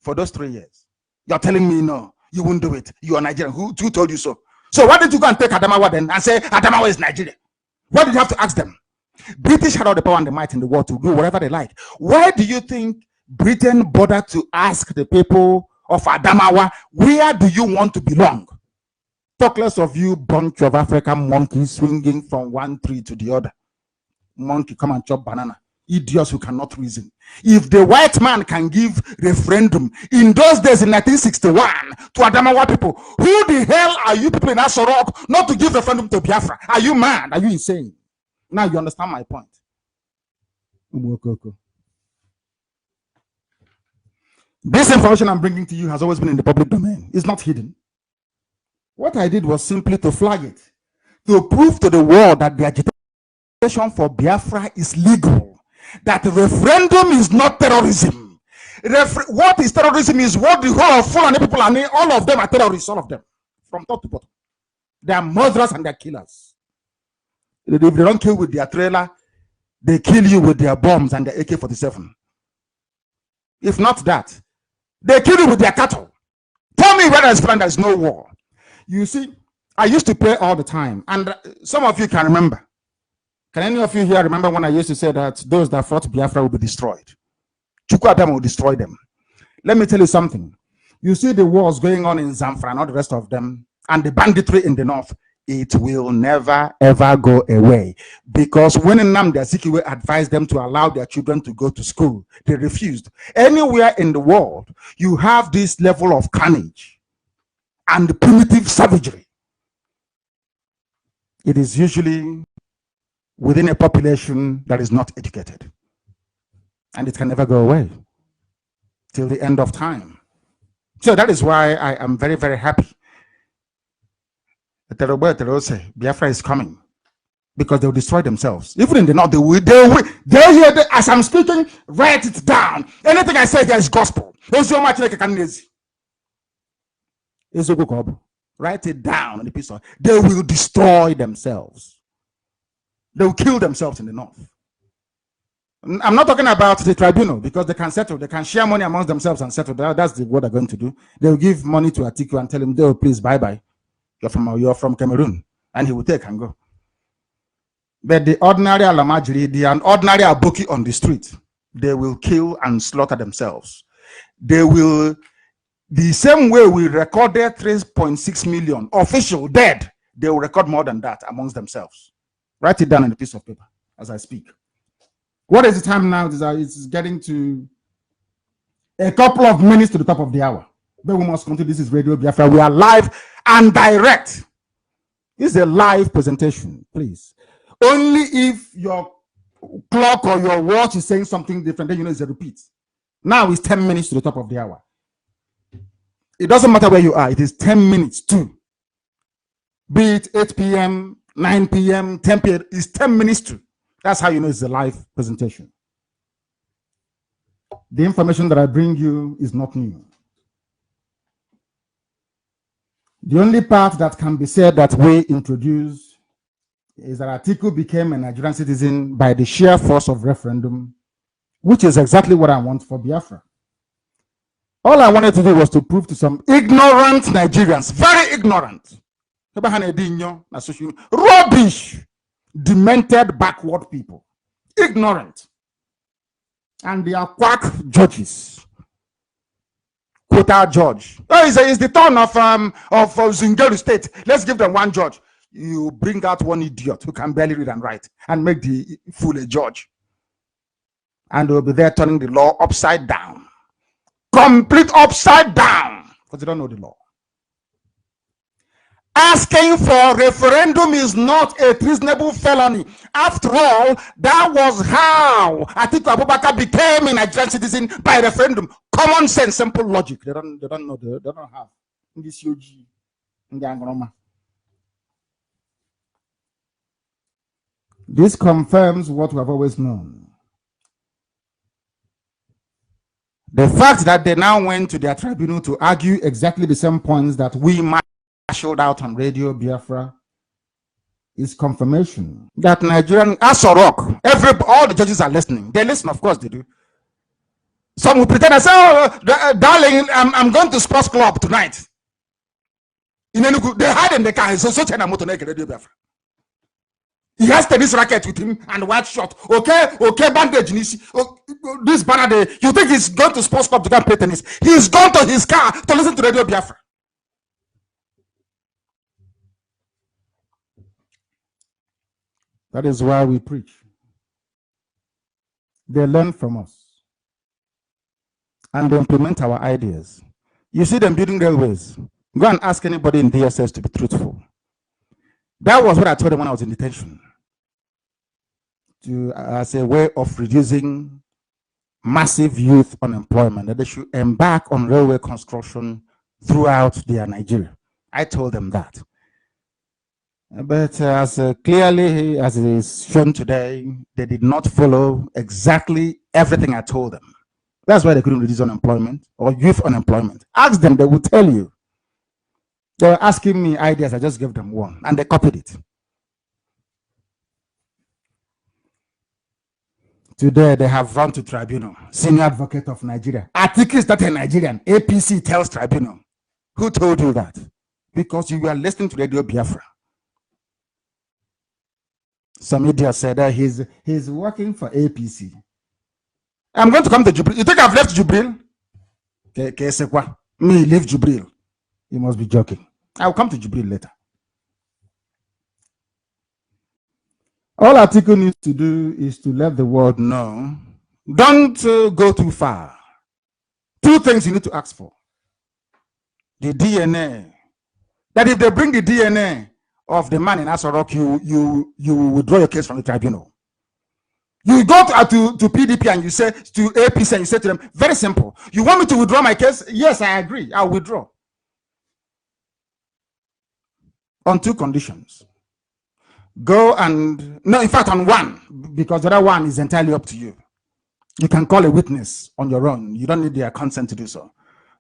for those 3 years. You're telling me, no, you won't do it. You are Nigerian. Who told you so? So why did you go and take Adamawa then and say Adamawa is Nigeria? What did you have to ask them? British had all the power and the might in the world to do whatever they like. Why do you think Britain bothered to ask the people of Adamawa, where do you want to belong? Talk less of you bunch of African monkeys swinging from one tree to the other. Monkey, come and chop banana. Idiots who cannot reason. If the white man can give referendum in those days in 1961 to Adamawa people, who the hell are you people in Asorok not to give referendum to Biafra? Are you mad? Are you insane? Now you understand my point. This information I'm bringing to you has always been in the public domain. It's not hidden. What I did was simply to flag it, to prove to the world that the agitation for Biafra is legal, that referendum is not terrorism. What is terrorism is what the whole of Fulani people are, all of them are terrorists, all of them, from top to bottom. They are murderers and they're killers. If they don't kill with their trailer, they kill you with their bombs and their AK-47. If not that, they kill you with their cattle. Tell me where there's no war. You see, I used to pray all the time, and some of you can remember. Can any of you here remember when I used to say that those that fought Biafra will be destroyed? Chukwu Abia will destroy them. Let me tell you something. You see the wars going on in Zamfara and all the rest of them, and the banditry in the north, it will never ever go away. Because when NNAMDI Azikiwe advised them to allow their children to go to school, they refused. Anywhere in the world, you have this level of carnage and primitive savagery. It is usually within a population that is not educated. And it can never go away till the end of time. So that is why I am very, very happy. Biafra is coming because they will destroy themselves. Even in the north, they will hear as I'm speaking, write it down. Anything I say there is gospel. Write it down on the piece of. They will destroy themselves. They will kill themselves in the north. I'm not talking about the tribunal because they can settle. They can share money amongst themselves and settle. That's what they're going to do. They will give money to Atiku and tell him, "Oh, please, bye-bye. You're from Cameroon," and he will take and go. But the ordinary Alamajiri, the ordinary Aboki on the street, they will kill and slaughter themselves. They will, the same way we recorded 3.6 million official dead, they will record more than that amongst themselves. Write it down on a piece of paper as I speak. What is the time now? It's getting to a couple of minutes to the top of the hour. But we must continue. This is Radio Biafra. We are live and direct. This is a live presentation, please. Only if your clock or your watch is saying something different, then you know it's a repeat. Now it's 10 minutes to the top of the hour. It doesn't matter where you are. It is 10 minutes to. Be it 8 p.m., 9 p.m., 10 p.m. It's 10 minutes to. That's how you know it's a live presentation. The information that I bring you is not new. The only part that can be said that we introduced is that Atiku became a Nigerian citizen by the sheer force of referendum, which is exactly what I want for Biafra. All I wanted to do was to prove to some ignorant Nigerians, very ignorant, rubbish, demented, backward people, ignorant, and they are quack judges. Quota judge. Oh, it's the turn of Zungeru State. Let's give them one judge. You bring out one idiot who can barely read and write and make the fool a judge. And they'll be there turning the law upside down. Complete upside down. Because they don't know the law. Asking for referendum is not a treasonable felony. After all, that was how Atiku Abubakar became a Nigerian citizen by referendum. Common sense, simple logic. They don't know. They don't have this UG in the Angroma. This confirms what we have always known. The fact that they now went to their tribunal to argue exactly the same points that we marshaled out on Radio Biafra is confirmation that Nigerian Asorok, all the judges are listening. They listen, of course they do. Some will pretend and say, oh, darling, I'm going to sports club tonight. In Enugu, they hide in the car. So Radio Biafra. He has tennis racket with him and white short. Okay, bandage. This banner day. You think he's going to sports club to go and play tennis? He's gone to his car to listen to Radio Biafra. That is why we preach. They learn from us. And they implement our ideas. You see them building railways. Go and ask anybody in DSS to be truthful. That was what I told them when I was in detention. As a way of reducing massive youth unemployment, that they should embark on railway construction throughout their Nigeria. I told them that. But as clearly as it is shown today, they did not follow exactly everything I told them. That's why they couldn't reduce unemployment or youth unemployment. Ask them, they will tell you. They were asking me ideas, I just gave them one, and they copied it. Today, they have run to tribunal. Senior advocate of Nigeria. Atiku is not a Nigerian. APC tells tribunal. Who told you that? Because you were listening to Radio Biafra. Some idiot said that he's working for APC. I'm going to come to Jubril. You think I've left Jubril? Me leave Jubril. You must be joking. I'll come to Jubril later. All Atiku needs to do is to let the world know. Don't go too far. Two things you need to ask for. The DNA. That if they bring the DNA of the man in Asorok, you withdraw your case from the tribunal. You go to PDP and you say to APC and you say to them, very simple. You want me to withdraw my case? Yes, I agree. I'll withdraw. On two conditions. Go and, no, in fact, on one, because the other one is entirely up to you. You can call a witness on your own. You don't need their consent to do so.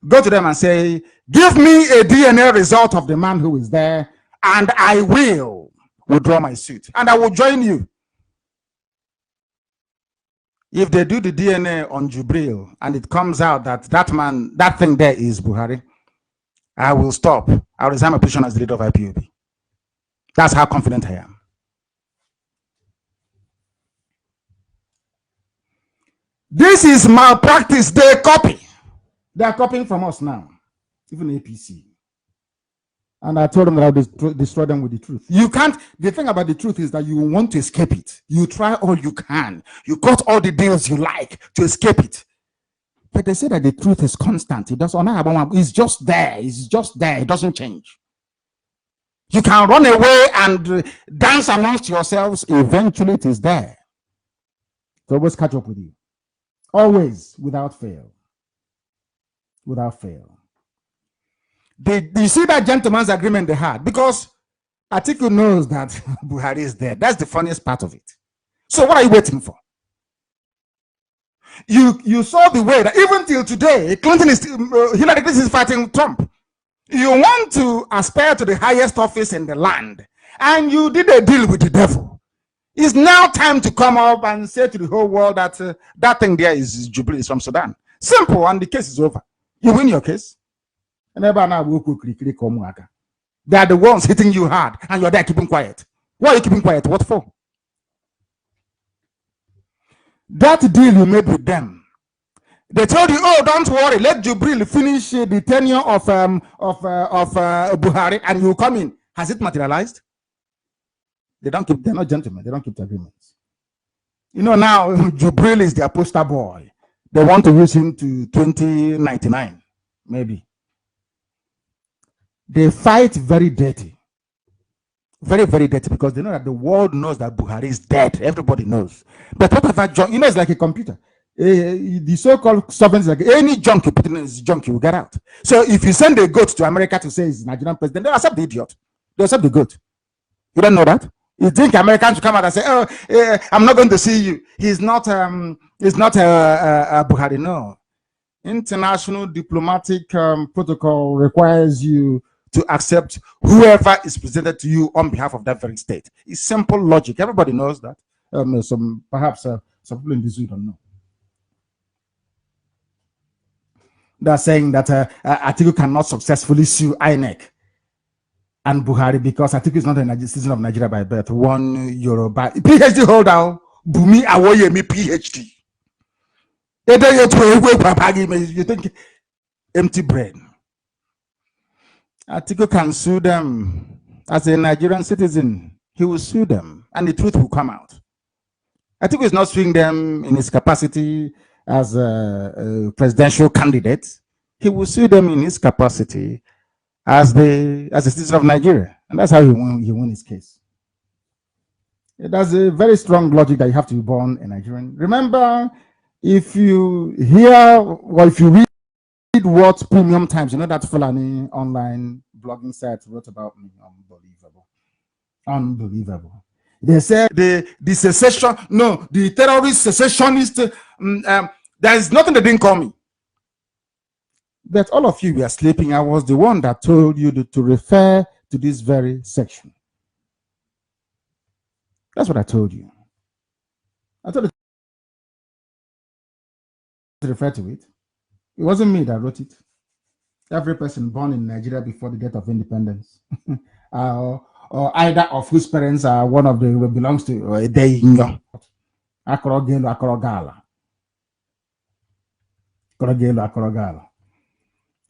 Go to them and say, give me a DNA result of the man who is there, and I will withdraw my suit. And I will join you. If they do the DNA on Jubril and it comes out that that thing there is Buhari, I will stop. I'll resign my position as the leader of IPOB. That's how confident I am. This is malpractice. They copy. They are copying from us now, even APC. And I told them that I would destroy them with the truth. You can't. The thing about the truth is that you want to escape it. You try all you can. You cut all the deals you like to escape it. But they say that the truth is constant. It doesn't. It's just there. It's just there. It doesn't change. You can run away and dance amongst yourselves. Eventually, it is there. So always catch up with you. Always, without fail. Without fail. You see that gentleman's agreement they had? Because Atiku knows that Buhari is there. That's the funniest part of it. So what are you waiting for? You saw the way that even till today, Hillary Clinton is fighting Trump. You want to aspire to the highest office in the land, and you did a deal with the devil. It's now time to come up and say to the whole world that that thing there is Jubilee, is from Sudan. Simple, and the case is over. You win your case. And they are the ones hitting you hard, and you're there keeping quiet. Why are you keeping quiet? What for? That deal you made with them, they told you, oh, don't worry, let Jubril finish the tenure of Buhari, and you come in. Has it materialized? They're not gentlemen. They don't keep the agreements. You know, now Jubril is their poster boy. They want to use him to 2099, maybe. They fight very dirty. Very, very dirty, because they know that the world knows that Buhari is dead. Everybody knows. But whatever junk, you know, it's like a computer. The so-called sovereignty, like any junk you put in is junk, you will get out. So if you send a goat to America to say he's Nigerian president, they'll accept the idiot. They'll accept the goat. You don't know that? You think Americans will come out and say, oh, I'm not going to see you. He's not Buhari. No. International diplomatic protocol requires you to accept whoever is presented to you on behalf of that very state. It's simple logic. Everybody knows that. Perhaps some people in this zoo don't know. They're saying that Atiku cannot successfully sue INEC and Buhari because Atiku is not a citizen of Nigeria by birth. One Yoruba PhD holder, Bumi Awoyemi PhD. You think empty brain. Atiku can sue them as a Nigerian citizen. He will sue them, and the truth will come out. Atiku is not suing them in his capacity as a presidential candidate. He will sue them in his capacity as a citizen of Nigeria, and that's how he won his case. That's a very strong logic that you have to be born a Nigerian. Remember, if you hear or if you read what Premium Times, you know, that Fulani online blogging site wrote about me, unbelievable. They said the secession, no, the terrorist secessionist, there is nothing they didn't call me. But all of you were sleeping. I was the one that told you to refer to this very section. That's what I told you. I told you to refer to it. It wasn't me that wrote it. Every person born in Nigeria before the death of independence, or either of whose parents are one of the belongs to a day Akorogala.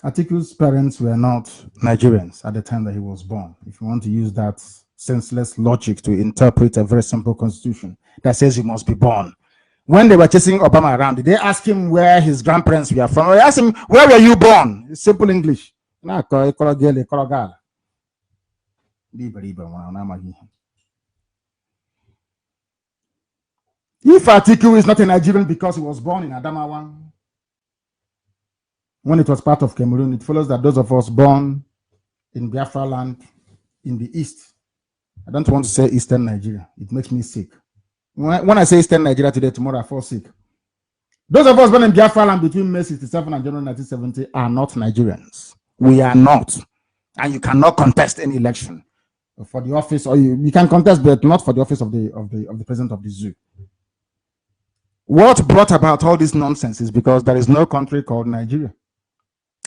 Atiku's parents were not Nigerians at the time that he was born. If you want to use that senseless logic to interpret a very simple constitution that says you must be born. When they were chasing Obama around, did they ask him where his grandparents were from? They asked him, where were you born? It's simple English. If Atiku is not a Nigerian because he was born in Adamawa, when it was part of Cameroon, it follows that those of us born in Biafra land in the east, I don't want to say Eastern Nigeria. It makes me sick. When I say Eastern Nigeria today, tomorrow I fall sick. Those of us born in Biafra land between May 67 and January 1970 are not Nigerians. We are not. And you cannot contest any election for the office, or you can contest, but not for the office of the president of the zoo. What brought about all this nonsense is because there is no country called Nigeria.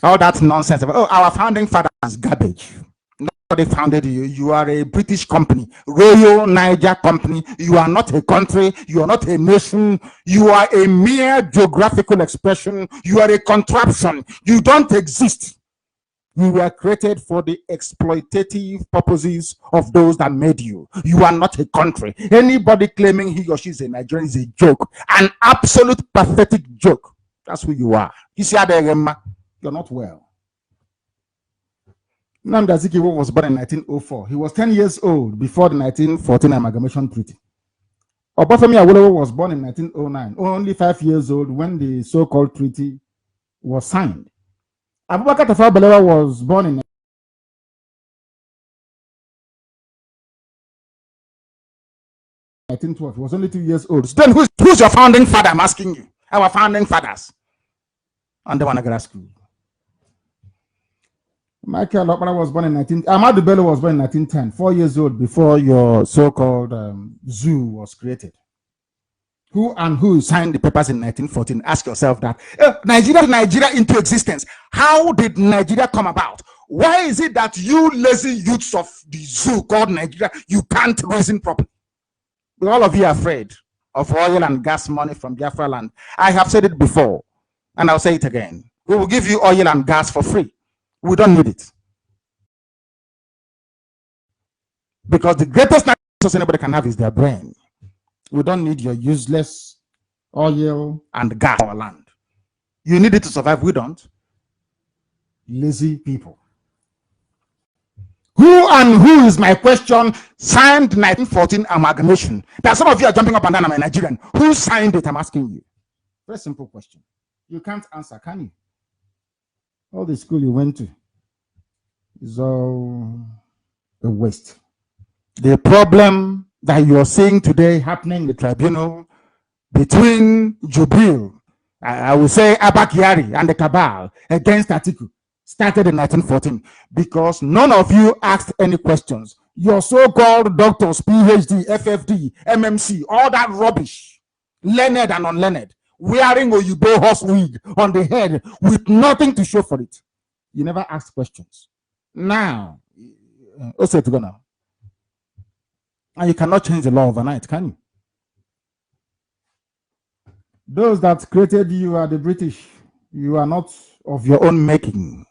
All that nonsense about, oh, our founding fathers, garbage. Nobody founded you. You are a British company, Royal Niger Company. You are not a country. You are not a nation. You are a mere geographical expression. You are a contraption. You don't exist. You were created for the exploitative purposes of those that made you. You are not a country. Anybody claiming he or she is a Nigerian is a joke, an absolute pathetic joke. That's who you are. You see, you're not well. NNAMDI Kanu was born in 1904. He was 10 years old before the 1914 Amalgamation Treaty. Obafemi Awolowo was born in 1909, only 5 years old when the so-called treaty was signed. Abubakar Tafawa Balewa was born in 1912. He was only 2 years old. So then who's your founding father? I'm asking you. Our founding fathers. And they want to ask you. Michael Okpara was born in 19... Ahmadu Bello was born in 1910, 4 years old before your so-called zoo was created. Who signed the papers in 1914? Ask yourself that. Nigeria into existence. How did Nigeria come about? Why is it that you lazy youths of the zoo called Nigeria, you can't reason properly? All of you are afraid of oil and gas money from Biafra land. I have said it before, and I'll say it again. We will give you oil and gas for free. We don't need it. Because the greatest resource anybody can have is their brain. We don't need your useless oil and gas on our land. You need it to survive. We don't. Lazy people. Who is my question, signed 1914 amalgamation? That some of you are jumping up and down. I'm a Nigerian. Who signed it? I'm asking you. Very simple question. You can't answer, can you? All the school you went to is all a waste. The problem that you are seeing today happening in the tribunal between Jubril, I will say Abakiari, and the cabal against Atiku started in 1914 because none of you asked any questions. Your so-called doctors, PhD, FFD, MMC, all that rubbish, learned and unlearned, wearing a Yubo horse wig on the head with nothing to show for it. You never asked questions. Now, also to go now. And you cannot change the law overnight, can you? Those that created you are the British. You are not of your own making.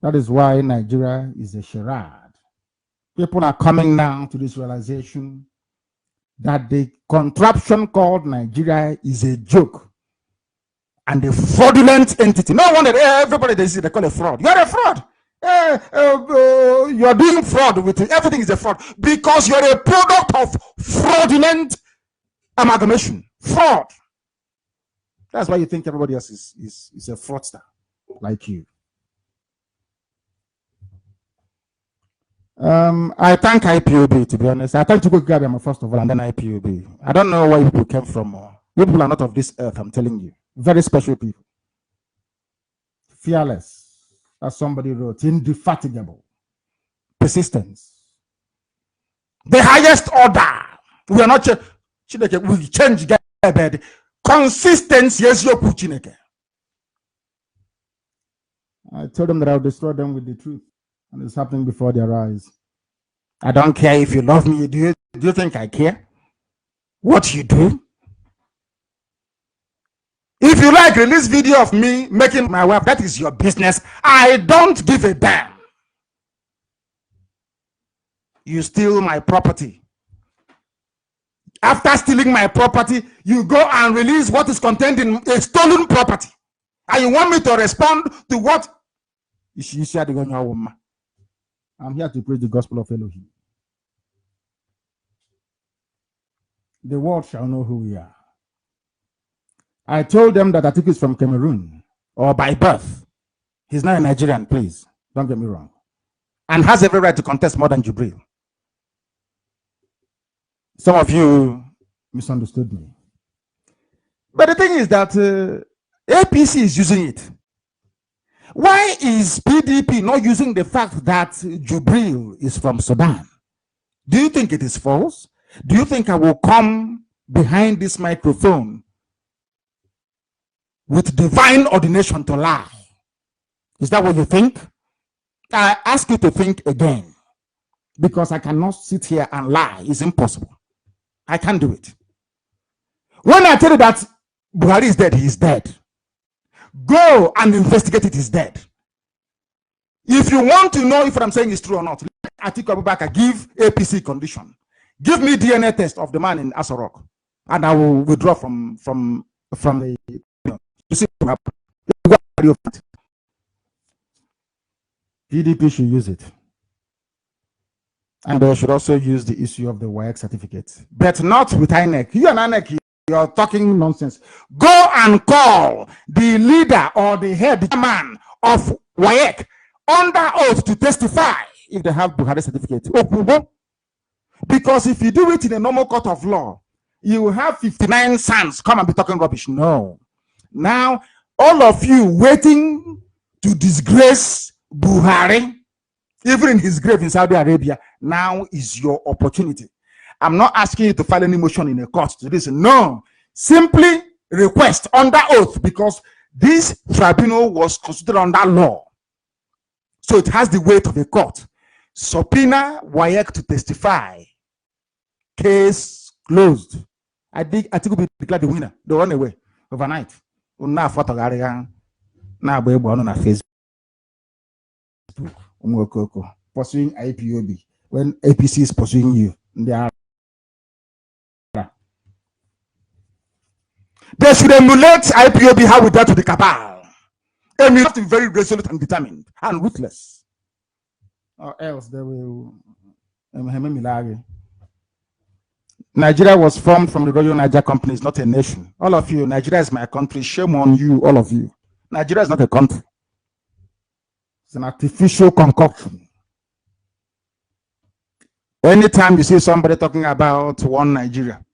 That is why Nigeria is a charade. People are coming now to this realization that the contraption called Nigeria is a joke and a fraudulent entity. No wonder everybody they call it fraud. You're a fraud. You're doing fraud with it. Everything is a fraud because you're a product of fraudulent amalgamation. Fraud. That's why you think everybody else is a fraudster like you. I thank IPOB, to be honest. I thank Atiku Abubakar first of all, and then IPOB. I don't know where people came from. You people are not of this earth, I'm telling you. Very special people. Fearless, as somebody wrote. Indefatigable. Persistence. The highest order. We are not we change bed. Consistency is your Chineke. I told them that I'll destroy them with the truth. And it's happening before their eyes. I don't care if you love me. Do you think I care? What you do? If you like, release video of me making my wife. That is your business. I don't give a damn. You steal my property. After stealing my property, you go and release what is contained in a stolen property. And you want me to respond to what? I'm here to preach the gospel of Elohim. The world shall know who we are. I told them that Atiku is from Cameroon, or by birth. He's not a Nigerian, please. Don't get me wrong. And has every right to contest more than Jubril. Some of you misunderstood me. But the thing is that APC is using it. Why is PDP not using the fact that Jubril is from Sudan? Do you think it is false? Do you think I will come behind this microphone with divine ordination to lie? Is that what you think? I ask you to think again, because I cannot sit here and lie. It's impossible. I can't do it. When I tell you that Buhari is dead, he is dead. Go and investigate it, is dead. If you want to know if what I'm saying is true or not, let Atiku Abubakar give APC condition. Give me DNA test of the man in Asorok, and I will withdraw from the, you see what happened. PDP should use it. And they should also use the issue of the WAEC certificate. But not with INEC. You and INEC, you're talking nonsense. Go and call the leader or the head man of WAEC under oath to testify if they have Buhari certificate. Because if you do it in a normal court of law, you will have 59 sons come and be talking rubbish. No. Now, all of you waiting to disgrace Buhari, even in his grave in Saudi Arabia. Now is your opportunity. I'm not asking you to file any motion in a court to this. No, simply request under oath, because this tribunal was constituted under law. So it has the weight of a court. Subpoena WAEC to testify. Case closed. I think Atiku be declared the winner. They run away overnight. Now Facebook. Pursuing IPOB when APC is pursuing you. They should emulate IPOB how we dealt with the cabal. And you have to be very resolute and determined and ruthless, or else they will. Nigeria was formed from the Royal Niger Company. It's not a nation. All of you, Nigeria is my country. Shame on you, all of you. Nigeria is not a country. It's an artificial concoction. Anytime you see somebody talking about one Nigeria,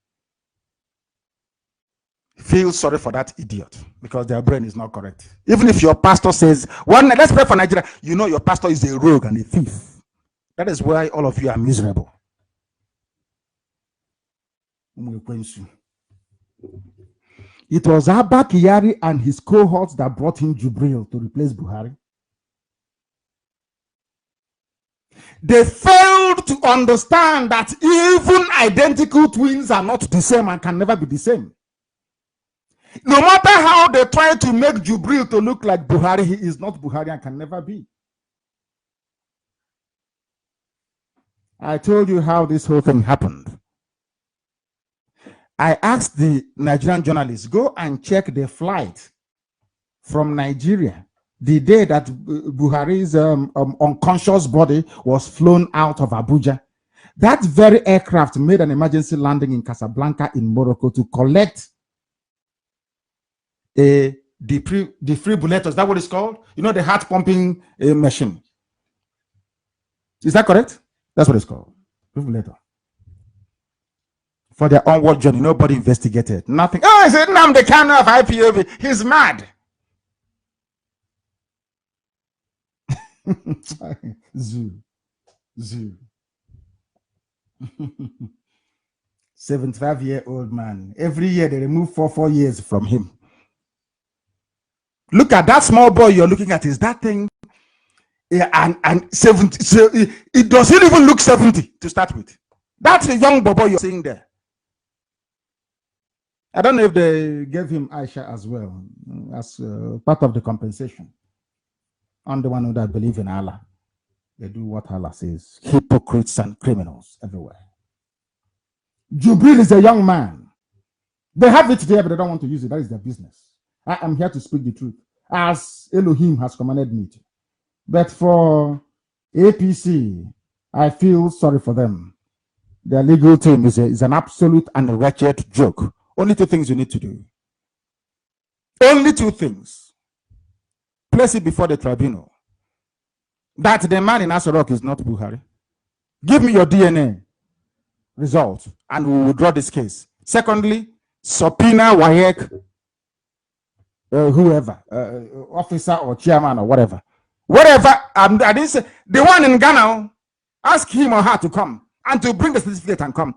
feel sorry for that idiot, because their brain is not correct. Even if your pastor says, one, let's pray for Nigeria, you know your pastor is a rogue and a thief. That is why all of you are miserable. It was Abba Kyari and his cohorts that brought in Jubril to replace Buhari. They failed to understand that even identical twins are not the same and can never be the same. No matter how they try to make Jubril to look like Buhari, he is not Buhari and can never be. I told you how this whole thing happened. I asked the Nigerian journalists, go and check the flight from Nigeria the day that Buhari's unconscious body was flown out of Abuja. That very aircraft made an emergency landing in Casablanca in Morocco to collect a defibrillator. Is that what it's called? You know, the heart pumping machine. Is that correct? That's what it's called. Defibrillator. For their onward journey, nobody investigated. Nothing. Oh, I said, NNAMDI KANU of IPOB. He's mad. Zoo. 75-year-old man. Every year they remove 4 years from him. Look at that small boy you're looking at. Is that thing? Yeah, and 70. So it doesn't even look 70 to start with. That's a young boy you're seeing there. I don't know if they gave him Aisha as well as part of the compensation. I'm the one who that believe in Allah. They do what Allah says. Hypocrites and criminals everywhere. Jubril is a young man. They have it there, but they don't want to use it. That is their business. I am here to speak the truth, as Elohim has commanded me to. But for APC, I feel sorry for them. Their legal team is an absolute and a wretched joke. Only 2 things you need to do. Only 2 things. Place it before the tribunal that the man in Asorok is not Buhari. Give me your DNA result and we will withdraw this case. Secondly, subpoena WAEC, whoever, officer or chairman or whatever. Whatever, I didn't say, the one in Ghana, ask him or her to come and to bring the certificate and come.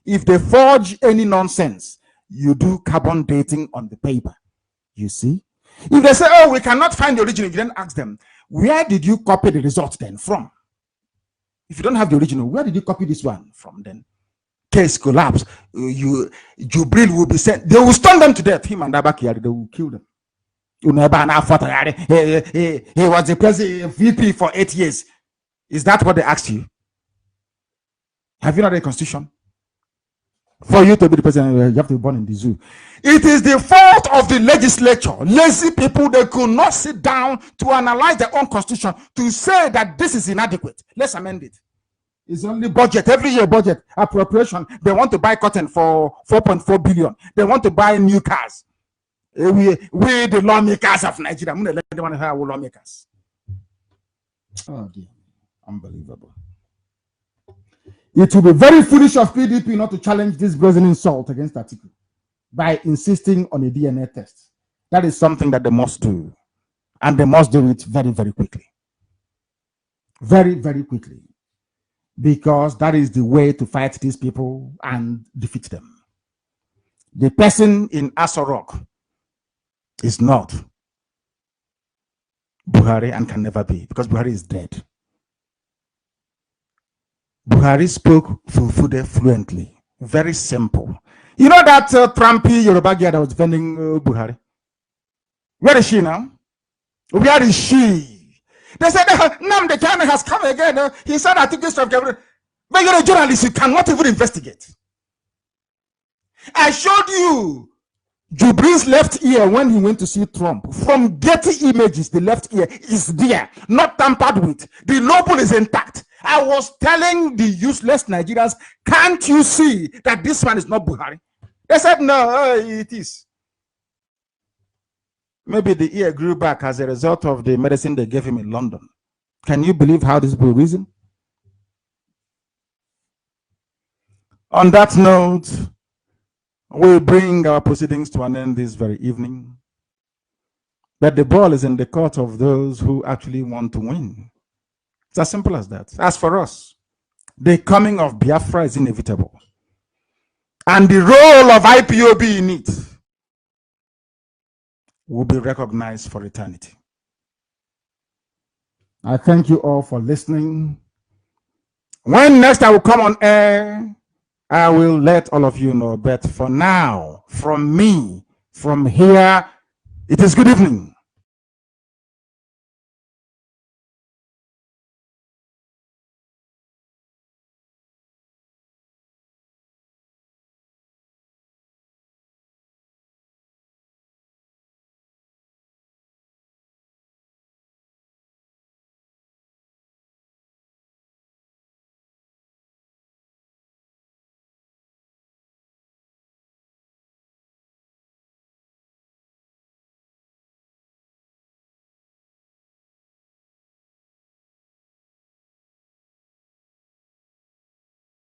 If they forge any nonsense, you do carbon dating on the paper. You see? If they say, oh, we cannot find the original, you then ask them, where did you copy the result then from? If you don't have the original, where did you copy this one from then? Case collapse. Jubril will be sent. They will stone them to death. Him and Abba Kyari, they will kill them. He was the president VP for 8 years. Is that what they asked you? Have you not read the Constitution? For you to be the president, you have to be born in the zoo. It is the fault of the legislature. Lazy people, they could not sit down to analyze their own constitution to say that this is inadequate. Let's amend it. It's only budget, every year budget, appropriation. They want to buy cotton for 4.4 billion. They want to buy new cars. We the lawmakers of Nigeria. I'm going to let them have lawmakers. Oh dear, unbelievable. It will be very foolish of PDP not to challenge this brazen insult against Atiku by insisting on a DNA test. That is something that they must do. And they must do it very, very quickly. Very, very quickly. Because that is the way to fight these people and defeat them. The person in Aso Rock is not Buhari and can never be, because Buhari is dead. Buhari spoke Fulfude fluently. Very simple. You know that Trumpy Yoruba girl that was defending Buhari? Where is she now? Where is she? They said, NNAMDI KANU has come again. He said, I think this stuff. But you're a journalist, you cannot even investigate. I showed you Jubrin's left ear when he went to see Trump. From Getty Images, the left ear is there, not tampered with. The lobe is intact. I was telling the useless Nigerians, can't you see that this man is not Buhari? They said, no, it is. Maybe the ear grew back as a result of the medicine they gave him in London. Can you believe how this will reason? On that note, we'll bring our proceedings to an end this very evening. But the ball is in the court of those who actually want to win. It's as simple as that. As for us, the coming of Biafra is inevitable. And the role of IPOB in it will be recognized for eternity. I thank you all for listening. When next I will come on air, I will let all of you know. But for now, from me, from here, it is good evening.